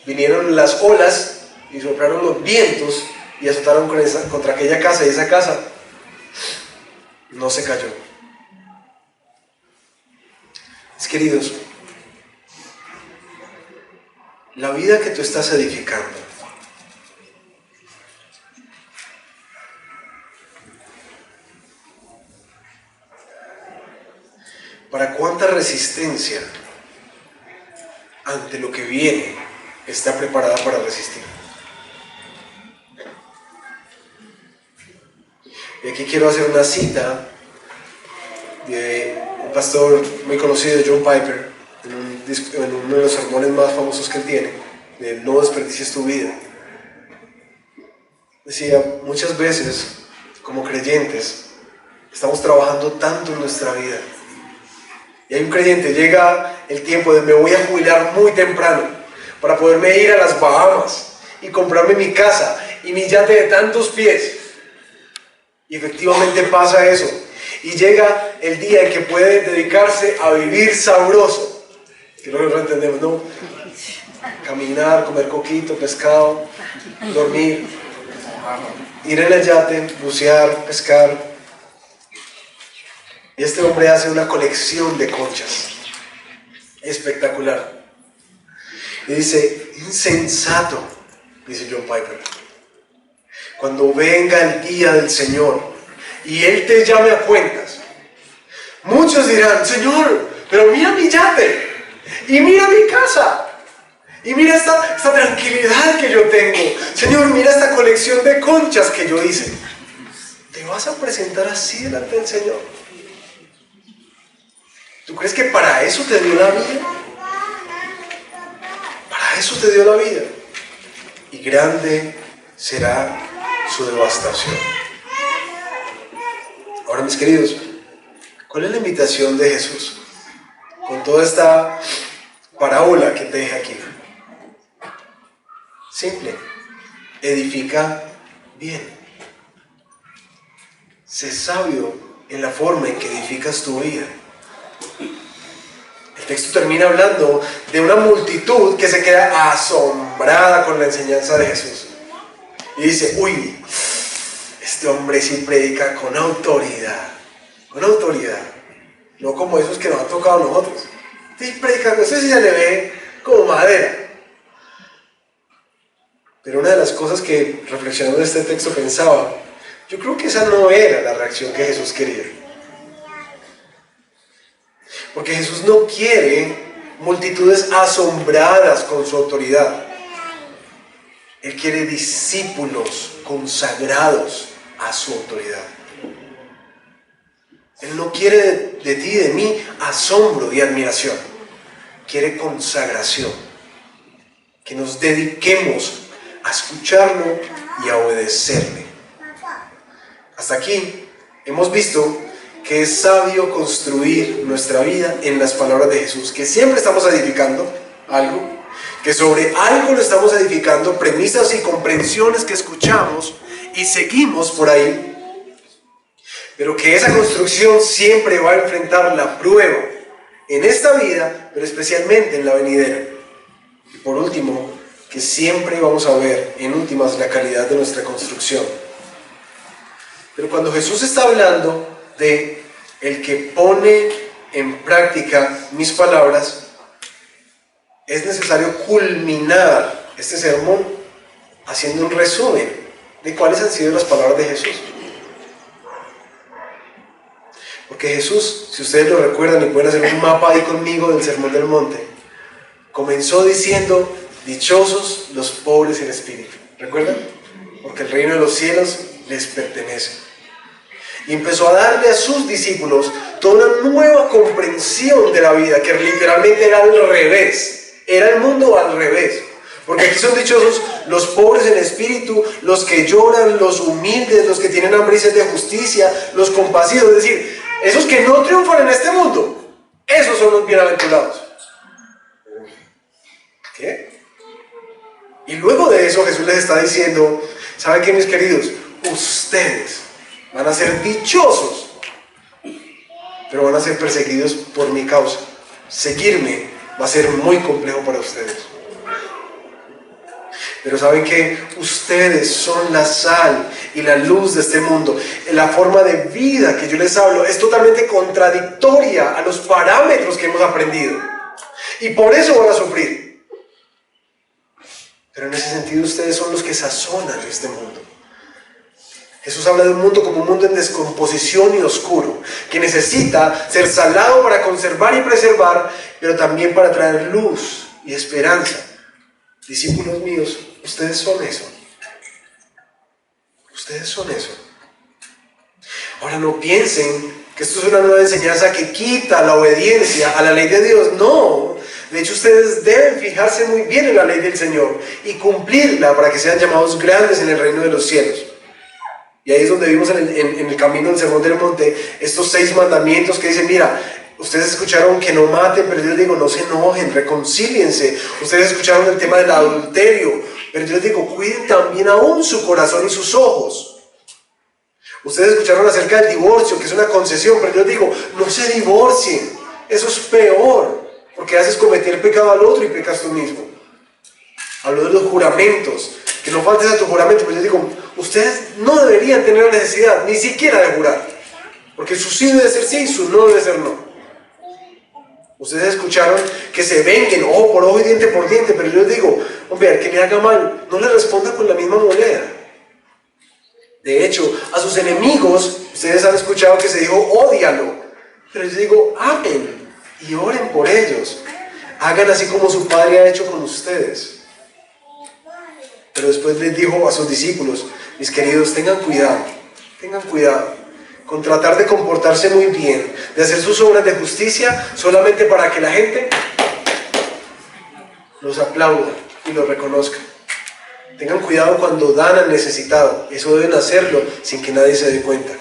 vinieron las olas y soplaron los vientos y azotaron contra aquella casa, y esa casa no se cayó. Queridos, la vida que tú estás edificando ¿para cuánta resistencia ante lo que viene está preparada para resistir? Y aquí quiero hacer una cita de un pastor muy conocido, John Piper, en uno de los sermones más famosos que él tiene, de No desperdicies tu vida. Decía, muchas veces, como creyentes, estamos trabajando tanto en nuestra vida. Y hay un creyente, llega el tiempo de me voy a jubilar muy temprano para poderme ir a las Bahamas y comprarme mi casa y mi yate de tantos pies. Y efectivamente pasa eso. Y llega el día en que puede dedicarse a vivir sabroso. Que no lo entendemos, ¿no? Caminar, comer coquito, pescado, dormir. ir en el yate, bucear, pescar. Y este hombre hace una colección de conchas. Espectacular. Y dice, insensato, dice John Piper. Cuando venga el día del Señor y Él te llame a cuentas, muchos dirán, Señor, pero mira mi yate, y mira mi casa, y mira esta tranquilidad que yo tengo. Señor, mira esta colección de conchas que yo hice. ¿Te vas a presentar así delante del Señor? ¿Tú crees que para eso te dio la vida? Para eso te dio la vida. Y grande será su devastación. Ahora, mis queridos, ¿cuál es la invitación de Jesús con toda esta parábola que te deja aquí? Simple. Edifica bien. Sé sabio en la forma en que edificas tu vida. El texto termina hablando de una multitud que se queda asombrada con la enseñanza de Jesús. Y dice, uy, este hombre sí predica con autoridad. Con autoridad. No como esos que nos han tocado a nosotros. Sí predica, no sé si se le ve como madera. Pero una de las cosas que reflexionando en este texto pensaba, yo creo que esa no era la reacción que Jesús quería. Porque Jesús no quiere multitudes asombradas con su autoridad. Él quiere discípulos consagrados a su autoridad. Él no quiere de ti y de mí asombro y admiración. Quiere consagración. Que nos dediquemos a escucharlo y a obedecerle. Hasta aquí hemos visto que es sabio construir nuestra vida en las palabras de Jesús, que siempre estamos edificando algo, que sobre algo lo estamos edificando, premisas y comprensiones que escuchamos y seguimos por ahí, pero que esa construcción siempre va a enfrentar la prueba en esta vida, pero especialmente en la venidera. Y por último, que siempre vamos a ver en últimas la calidad de nuestra construcción. Pero cuando Jesús está hablando de el que pone en práctica mis palabras, es necesario culminar este sermón haciendo un resumen de cuáles han sido las palabras de Jesús. Porque Jesús, si ustedes lo recuerdan y pueden hacer un mapa ahí conmigo del Sermón del Monte, comenzó diciendo, dichosos los pobres en espíritu. ¿Recuerdan? Porque el reino de los cielos les pertenece. Y empezó a darle a sus discípulos toda una nueva comprensión de la vida, que literalmente era al revés. Era el mundo al revés. Porque aquí son dichosos los pobres en espíritu, los que lloran, los humildes, los que tienen hambre y sed de justicia, los compasivos. Es decir, esos que no triunfan en este mundo, esos son los bienaventurados. ¿Qué? Y luego de eso Jesús les está diciendo, ¿saben qué, mis queridos? Ustedes van a ser dichosos, pero van a ser perseguidos por mi causa. Seguirme va a ser muy complejo para ustedes. Pero ¿saben qué? Ustedes son la sal y la luz de este mundo. La forma de vida que yo les hablo es totalmente contradictoria a los parámetros que hemos aprendido. Y por eso van a sufrir. Pero en ese sentido ustedes son los que sazonan este mundo. Jesús habla de un mundo como un mundo en descomposición y oscuro, que necesita ser salado para conservar y preservar, pero también para traer luz y esperanza. Discípulos míos, ustedes son eso. Ustedes son eso. Ahora no piensen que esto es una nueva enseñanza que quita la obediencia a la ley de Dios. No. De hecho, ustedes deben fijarse muy bien en la ley del Señor y cumplirla para que sean llamados grandes en el reino de los cielos. Y ahí es donde vimos en el camino del Sermón del Monte estos 6 mandamientos que dicen, mira, ustedes escucharon que no maten, pero yo les digo, no se enojen, reconcíliense. Ustedes escucharon el tema del adulterio, pero yo les digo, cuiden también aún su corazón y sus ojos. Ustedes escucharon acerca del divorcio, que es una concesión, pero yo les digo, no se divorcien. Eso es peor, porque haces cometer pecado al otro y pecas tú mismo. Habló de los juramentos, que no faltes a tu juramento, pero yo digo, ustedes no deberían tener necesidad ni siquiera de jurar, porque su sí debe ser sí, su no debe ser no. Ustedes escucharon que se venguen ojo por ojo y diente por diente, pero yo les digo, hombre, al que le haga mal, no le responda con la misma moneda. De hecho, a sus enemigos, ustedes han escuchado que se dijo, ódialo, pero yo digo, amen y oren por ellos. Hagan así como su Padre ha hecho con ustedes. Pero después les dijo a sus discípulos, mis queridos, tengan cuidado con tratar de comportarse muy bien, de hacer sus obras de justicia solamente para que la gente los aplauda y los reconozca. Tengan cuidado cuando dan al necesitado, eso deben hacerlo sin que nadie se dé cuenta.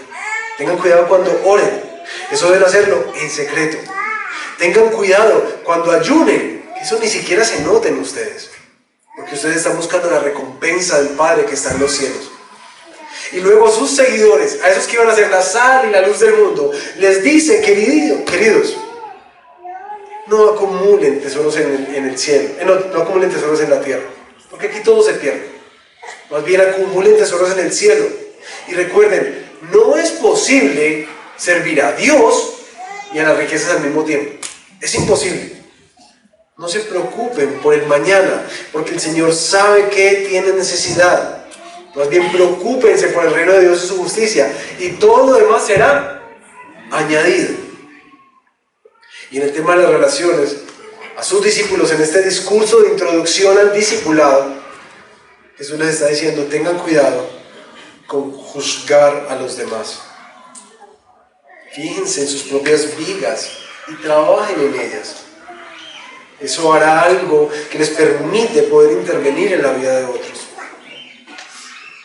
Tengan cuidado cuando oren, eso deben hacerlo en secreto. Tengan cuidado cuando ayunen, que eso ni siquiera se note en ustedes, porque ustedes están buscando la recompensa del Padre que está en los cielos. Y luego a sus seguidores, a esos que iban a ser la sal y la luz del mundo, les dice, queridos, no acumulen tesoros en el cielo, no acumulen tesoros en la tierra, porque aquí todo se pierde. Más bien acumulen tesoros en el cielo. Y recuerden, no es posible servir a Dios y a las riquezas al mismo tiempo. Es imposible. No se preocupen por el mañana, porque el Señor sabe que tienen necesidad. Más bien preocúpense por el reino de Dios y su justicia, y todo lo demás será añadido. Y en el tema de las relaciones, a sus discípulos, en este discurso de introducción al discipulado, Jesús les está diciendo, tengan cuidado con juzgar a los demás. Fíjense en sus propias vigas y trabajen en ellas. Eso hará algo que les permite poder intervenir en la vida de otros.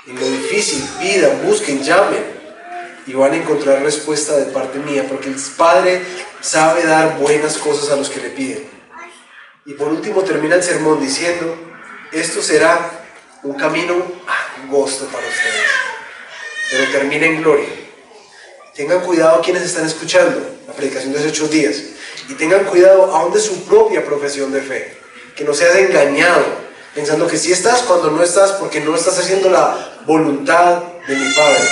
En lo difícil, pidan, busquen, llamen y van a encontrar respuesta de parte mía, porque el Padre sabe dar buenas cosas a los que le piden. Y por último termina el sermón diciendo, esto será un camino angosto para ustedes, pero termina en gloria. Tengan cuidado quienes están escuchando la predicación de hace 8 días, y tengan cuidado aún de su propia profesión de fe, que no seas engañado pensando que sí estás cuando no estás, porque no estás haciendo la voluntad de mi Padre.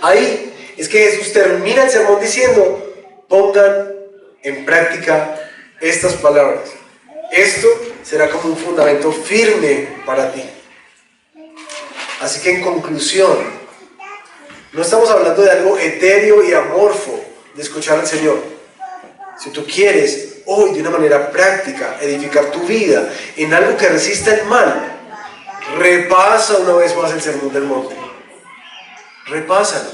Ahí es que Jesús termina el sermón diciendo, pongan en práctica estas palabras. Esto será como un fundamento firme para ti. Así que en conclusión, no estamos hablando de algo etéreo y amorfo de escuchar al Señor. Si tú quieres hoy de una manera práctica edificar tu vida en algo que resista el mal, repasa una vez más el Sermón del Monte. Repásalo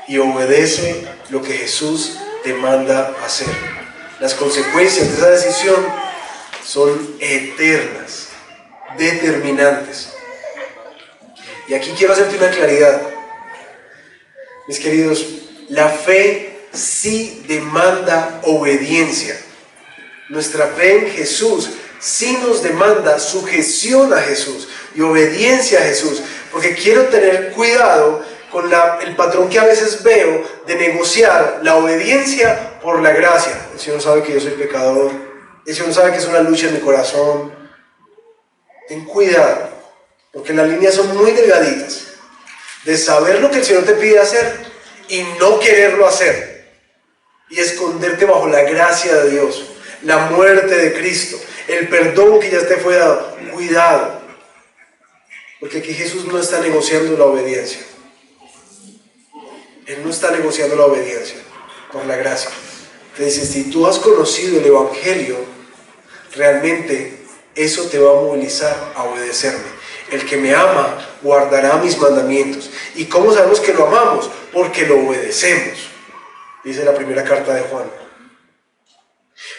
y obedece lo que Jesús te manda hacer. Las consecuencias de esa decisión son eternas, determinantes. Y aquí quiero hacerte una claridad, mis queridos. La fe sí demanda obediencia. Nuestra fe en Jesús sí nos demanda sujeción a Jesús y obediencia a Jesús, porque quiero tener cuidado con el patrón que a veces veo de negociar la obediencia por la gracia. El Señor sabe que yo soy pecador, el Señor sabe que es una lucha en mi corazón. Ten cuidado, porque las líneas son muy delgaditas de saber lo que el Señor te pide hacer y no quererlo hacer, y esconderte bajo la gracia de Dios, la muerte de Cristo, el perdón que ya te fue dado. Cuidado, porque aquí Jesús no está negociando la obediencia. Él no está negociando la obediencia por la gracia. Te dice, si tú has conocido el Evangelio, realmente eso te va a movilizar a obedecerme. El que me ama guardará mis mandamientos. ¿Y cómo sabemos que lo amamos? Porque lo obedecemos, dice la primera carta de Juan.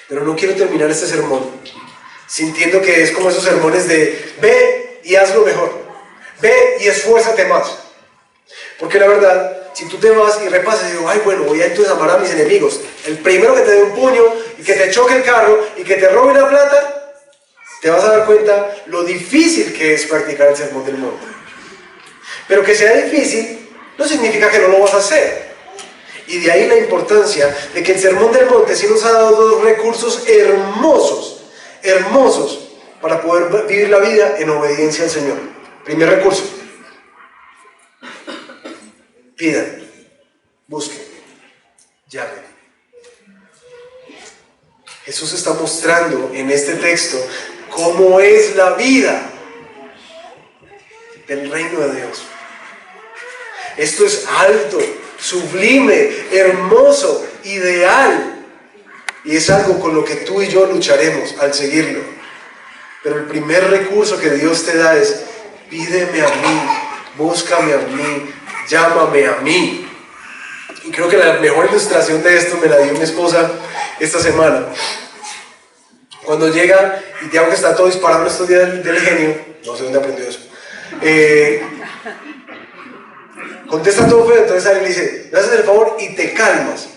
Pero no quiero terminar este sermón sintiendo que es como esos sermones de ve y hazlo mejor, ve y esfuérzate más. Porque la verdad, si tú te vas y repasas y digo, ay bueno, voy a entonces amar a mis enemigos, el primero que te dé un puño y que te choque el carro y que te robe la plata, te vas a dar cuenta lo difícil que es practicar el sermón del monte. Pero que sea difícil no significa que no lo vas a hacer. Y de ahí la importancia de que el sermón del monte sí nos ha dado 2 recursos hermosos para poder vivir la vida en obediencia al Señor. Primer recurso: pidan, busquen, llamen. Jesús está mostrando en este texto cómo es la vida del reino de Dios. Esto es alto, sublime, hermoso, ideal. Y es algo con lo que tú y yo lucharemos al seguirlo. Pero el primer recurso que Dios te da es: pídeme a mí, búscame a mí, llámame a mí. Y creo que la mejor ilustración de esto me la dio mi esposa esta semana. Cuando llega y Tiago, que está todo disparado en estos días del genio, no sé dónde aprendió eso, contesta todo feo, entonces a él le dice: me haces el favor y te calmas.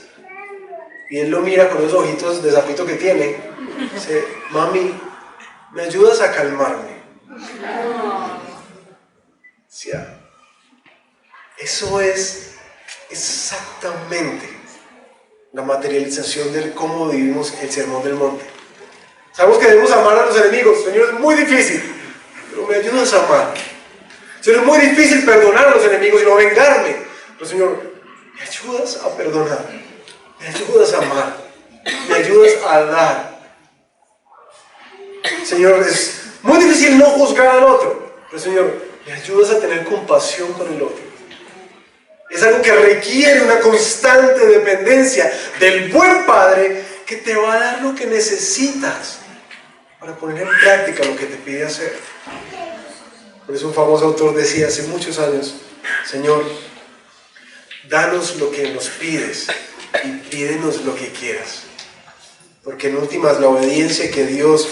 Y él lo mira con esos ojitos de sapito que tiene, dice: mami, ¿me ayudas a calmarme? Sí, eso es exactamente la materialización de cómo vivimos el Sermón del Monte. Sabemos que debemos amar a los enemigos. Señor, es muy difícil, pero me ayudas a amar. Señor, es muy difícil perdonar a los enemigos y no vengarme, pero Señor, me ayudas a perdonar, me ayudas a amar, me ayudas a dar. Señor, es muy difícil no juzgar al otro, pero Señor, me ayudas a tener compasión con el otro. Es algo que requiere una constante dependencia del buen Padre, que te va a dar lo que necesitas para poner en práctica lo que te pide hacer. Por eso un famoso autor decía hace muchos años: Señor, danos lo que nos pides y pídenos lo que quieras. Porque en últimas la obediencia que Dios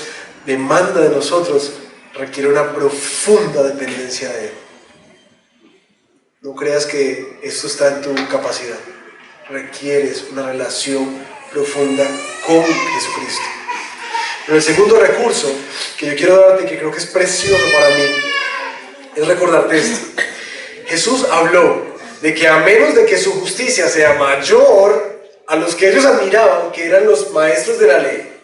demanda de nosotros requiere una profunda dependencia de Él. No creas que esto está en tu capacidad. Requieres una relación profunda con Jesucristo. Pero el segundo recurso que yo quiero darte, que creo que es precioso para mí, es recordarte esto. Jesús habló de que a menos de que su justicia sea mayor a los que ellos admiraban, que eran los maestros de la ley,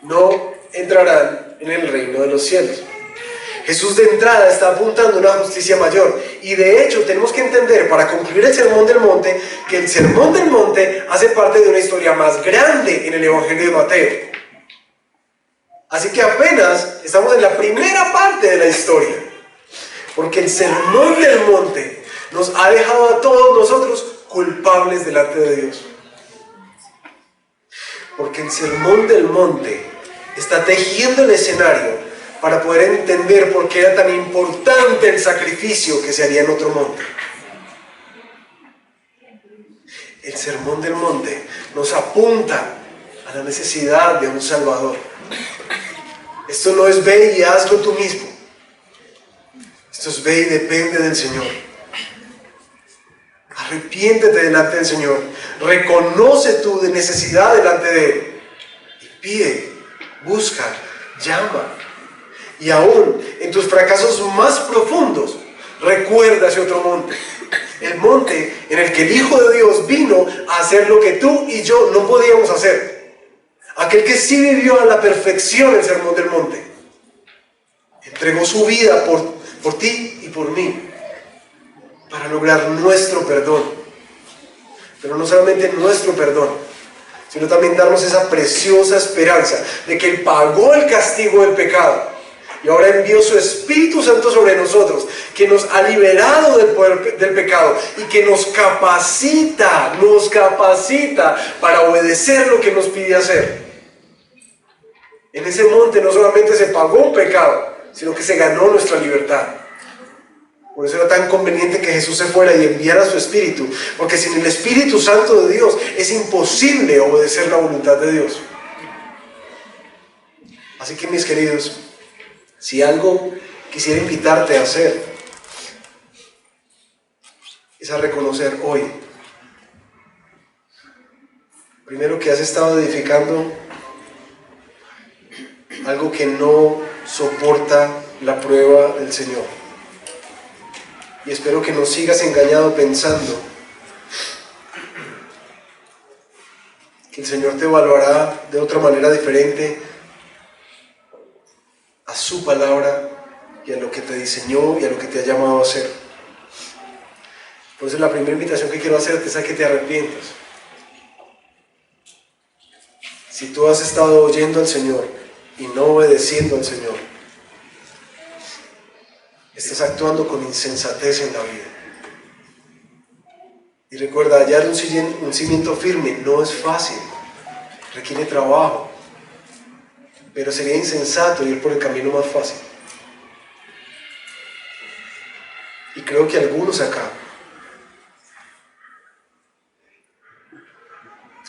no entrarán en el reino de los cielos. Jesús de entrada está apuntando a una justicia mayor. Y de hecho tenemos que entender, para concluir el Sermón del Monte, que el Sermón del Monte hace parte de una historia más grande en el Evangelio de Mateo. Así que apenas estamos en la primera parte de la historia. Porque el Sermón del Monte nos ha dejado a todos nosotros culpables delante de Dios. Porque el Sermón del Monte está tejiendo el escenario para poder entender por qué era tan importante el sacrificio que se haría en otro monte. El Sermón del Monte nos apunta a la necesidad de un Salvador. Esto no es ve y hazlo tú mismo. Esto es ve y depende del Señor. Arrepiéntete delante del Señor. Reconoce tu necesidad delante de Él. Y pide, busca, llama. Y aún en tus fracasos más profundos, recuerda ese otro monte. El monte en el que el Hijo de Dios vino a hacer lo que tú y yo no podíamos hacer. Aquel que sí vivió a la perfección el Sermón del Monte. Entregó su vida por ti y por mí, para lograr nuestro perdón. Pero no solamente nuestro perdón, sino también darnos esa preciosa esperanza de que Él pagó el castigo del pecado. Y ahora envió su Espíritu Santo sobre nosotros, que nos ha liberado del poder del pecado y que nos capacita para obedecer lo que nos pide hacer. En ese monte no solamente se pagó un pecado, sino que se ganó nuestra libertad. Por eso era tan conveniente que Jesús se fuera y enviara su Espíritu, porque sin el Espíritu Santo de Dios es imposible obedecer la voluntad de Dios. Así que, mis queridos, si algo quisiera invitarte a hacer, es a reconocer hoy, primero, que has estado edificando algo que no soporta la prueba del Señor. Y espero que no sigas engañado pensando que el Señor te evaluará de otra manera diferente a su palabra y a lo que te diseñó y a lo que te ha llamado a hacer. Por eso la primera invitación que quiero hacerte es a que te arrepientas. Si tú has estado oyendo al Señor y no obedeciendo al Señor, estás actuando con insensatez en la vida. Y recuerda, hallar un cimiento firme no es fácil, requiere trabajo, pero sería insensato ir por el camino más fácil. Y creo que algunos acá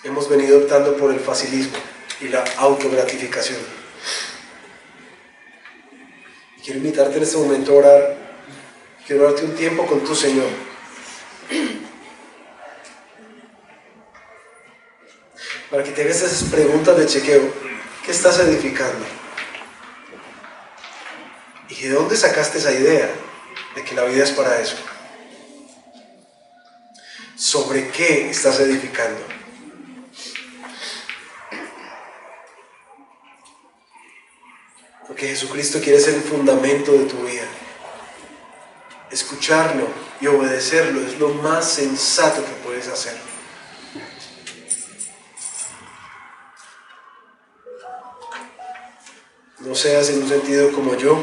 hemos venido optando por el facilismo y la autogratificación. Quiero invitarte en este momento a orar. Quiero darte un tiempo con tu Señor. Para que te hagas esas preguntas de chequeo. ¿Qué estás edificando? ¿Y de dónde sacaste esa idea de que la vida es para eso? ¿Sobre qué estás edificando? Porque Jesucristo quiere ser el fundamento de tu vida. Escucharlo y obedecerlo es lo más sensato que puedes hacer. No seas en un sentido como yo,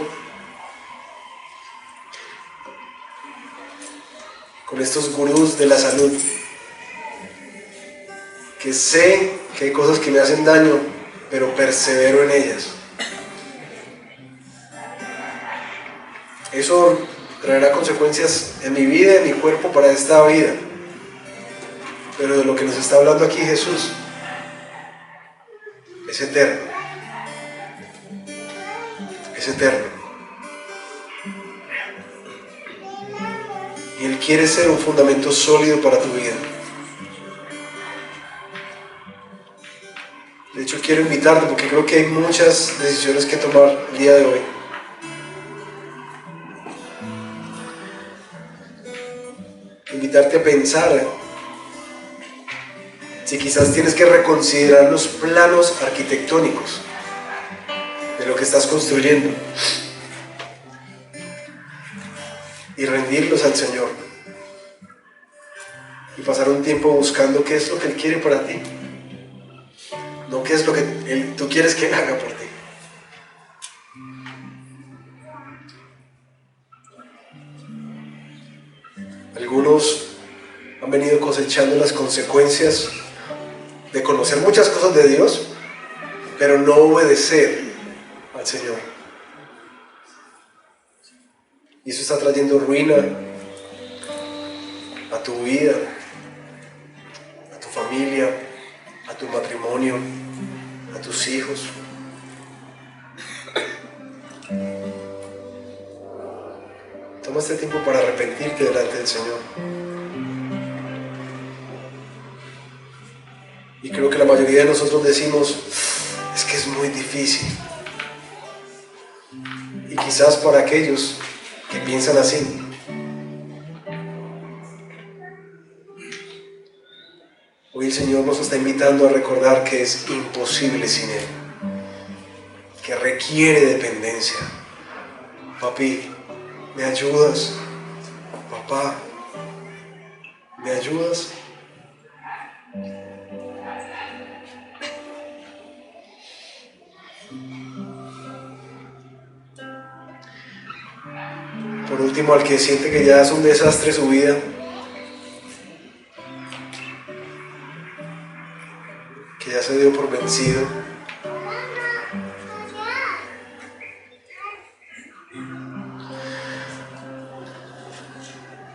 con estos gurús de la salud, que sé que hay cosas que me hacen daño, pero persevero en ellas. Eso traerá consecuencias en mi vida, en mi cuerpo, para esta vida. Pero de lo que nos está hablando aquí Jesús es eterno. Es eterno. Y Él quiere ser un fundamento sólido para tu vida. De hecho, quiero invitarte porque creo que hay muchas decisiones que tomar el día de hoy. Invitarte a pensar si quizás tienes que reconsiderar los planos arquitectónicos de lo que estás construyendo y rendirlos al Señor y pasar un tiempo buscando qué es lo que Él quiere para ti, no qué es lo que tú quieres que Él haga por ti. Algunos han venido cosechando las consecuencias de conocer muchas cosas de Dios, pero no obedecer al Señor. Y eso está trayendo ruina a tu vida, a tu familia, a tu matrimonio, a tus hijos. Toma este tiempo para arrepentirte delante del Señor. Y creo que la mayoría de nosotros decimos, es que es muy difícil. Y quizás para aquellos que piensan así, hoy el Señor nos está invitando a recordar que es imposible sin Él, que requiere dependencia. Papi, ¿me ayudas? Papá, ¿me ayudas? Por último, al que siente que ya es un desastre su vida, que ya se dio por vencido,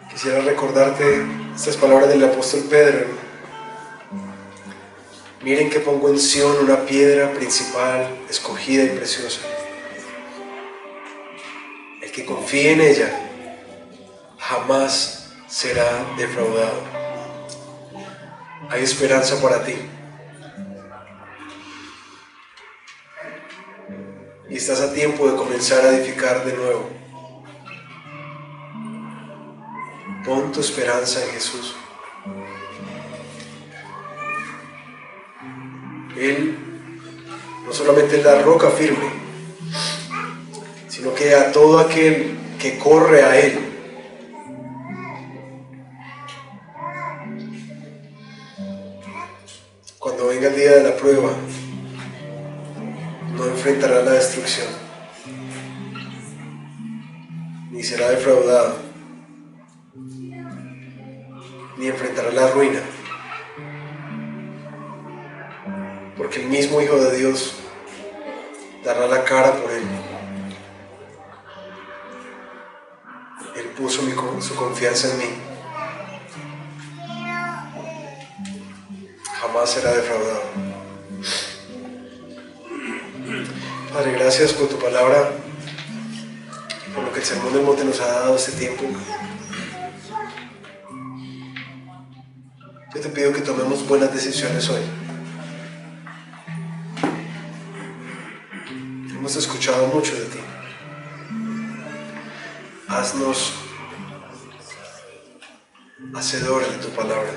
quisiera recordarte estas palabras del apóstol Pedro. Miren que pongo en Sión una piedra principal, escogida y preciosa. El que confíe en ella jamás será defraudado. Hay esperanza para ti. Y estás a tiempo de comenzar a edificar de nuevo. Pon tu esperanza en Jesús. Él no solamente es la roca firme, sino que a todo aquel que corre a Él. Cuando venga el día de la prueba, no enfrentará la destrucción, ni será defraudado, ni enfrentará la ruina, porque el mismo Hijo de Dios dará la cara por Él. Él puso su confianza en mí. Jamás será defraudado. Padre, gracias por tu palabra, por lo que el Sermón del Monte nos ha dado este tiempo. Yo te pido que tomemos buenas decisiones hoy. Hemos escuchado mucho de ti. Haznos hacedores de tu palabra.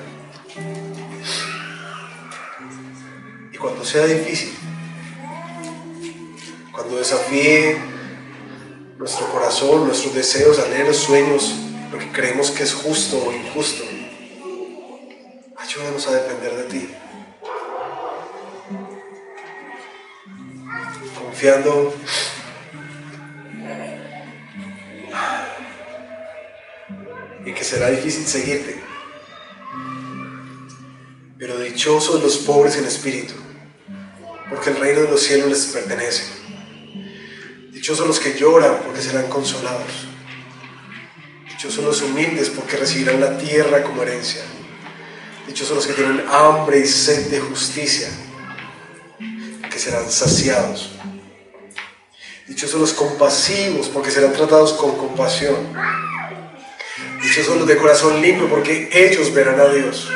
Y cuando sea difícil, cuando desafíe nuestro corazón, nuestros deseos, anhelos, sueños, lo que creemos que es justo o injusto, ayúdanos a depender de ti. Confiando en que será difícil seguirte, pero dichosos los pobres en espíritu, porque el reino de los cielos les pertenece. Dichosos los que lloran, porque serán consolados. Dichosos los humildes, porque recibirán la tierra como herencia. Dichosos los que tienen hambre y sed de justicia, que serán saciados. Dichosos los compasivos, porque serán tratados con compasión. Dichosos los de corazón limpio, porque ellos verán a Dios.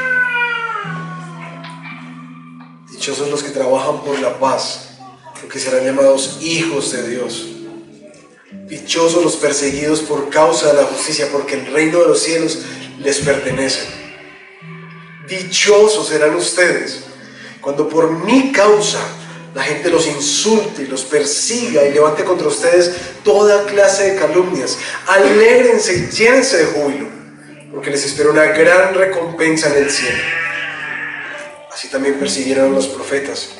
Dichosos los que trabajan por la paz, porque serán llamados hijos de Dios. Dichosos los perseguidos por causa de la justicia, porque el reino de los cielos les pertenece. Dichosos serán ustedes cuando por mi causa la gente los insulte y los persiga y levante contra ustedes toda clase de calumnias. Alégrense y llénense de júbilo, porque les espera una gran recompensa en el cielo. Así también persiguieron a los profetas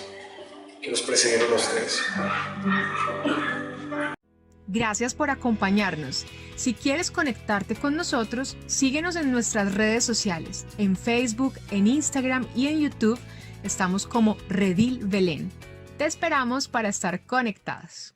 que los precedieron a ustedes. Gracias por acompañarnos. Si quieres conectarte con nosotros, síguenos en nuestras redes sociales. En Facebook, en Instagram y en YouTube estamos como Redil Belén. Te esperamos para estar conectados.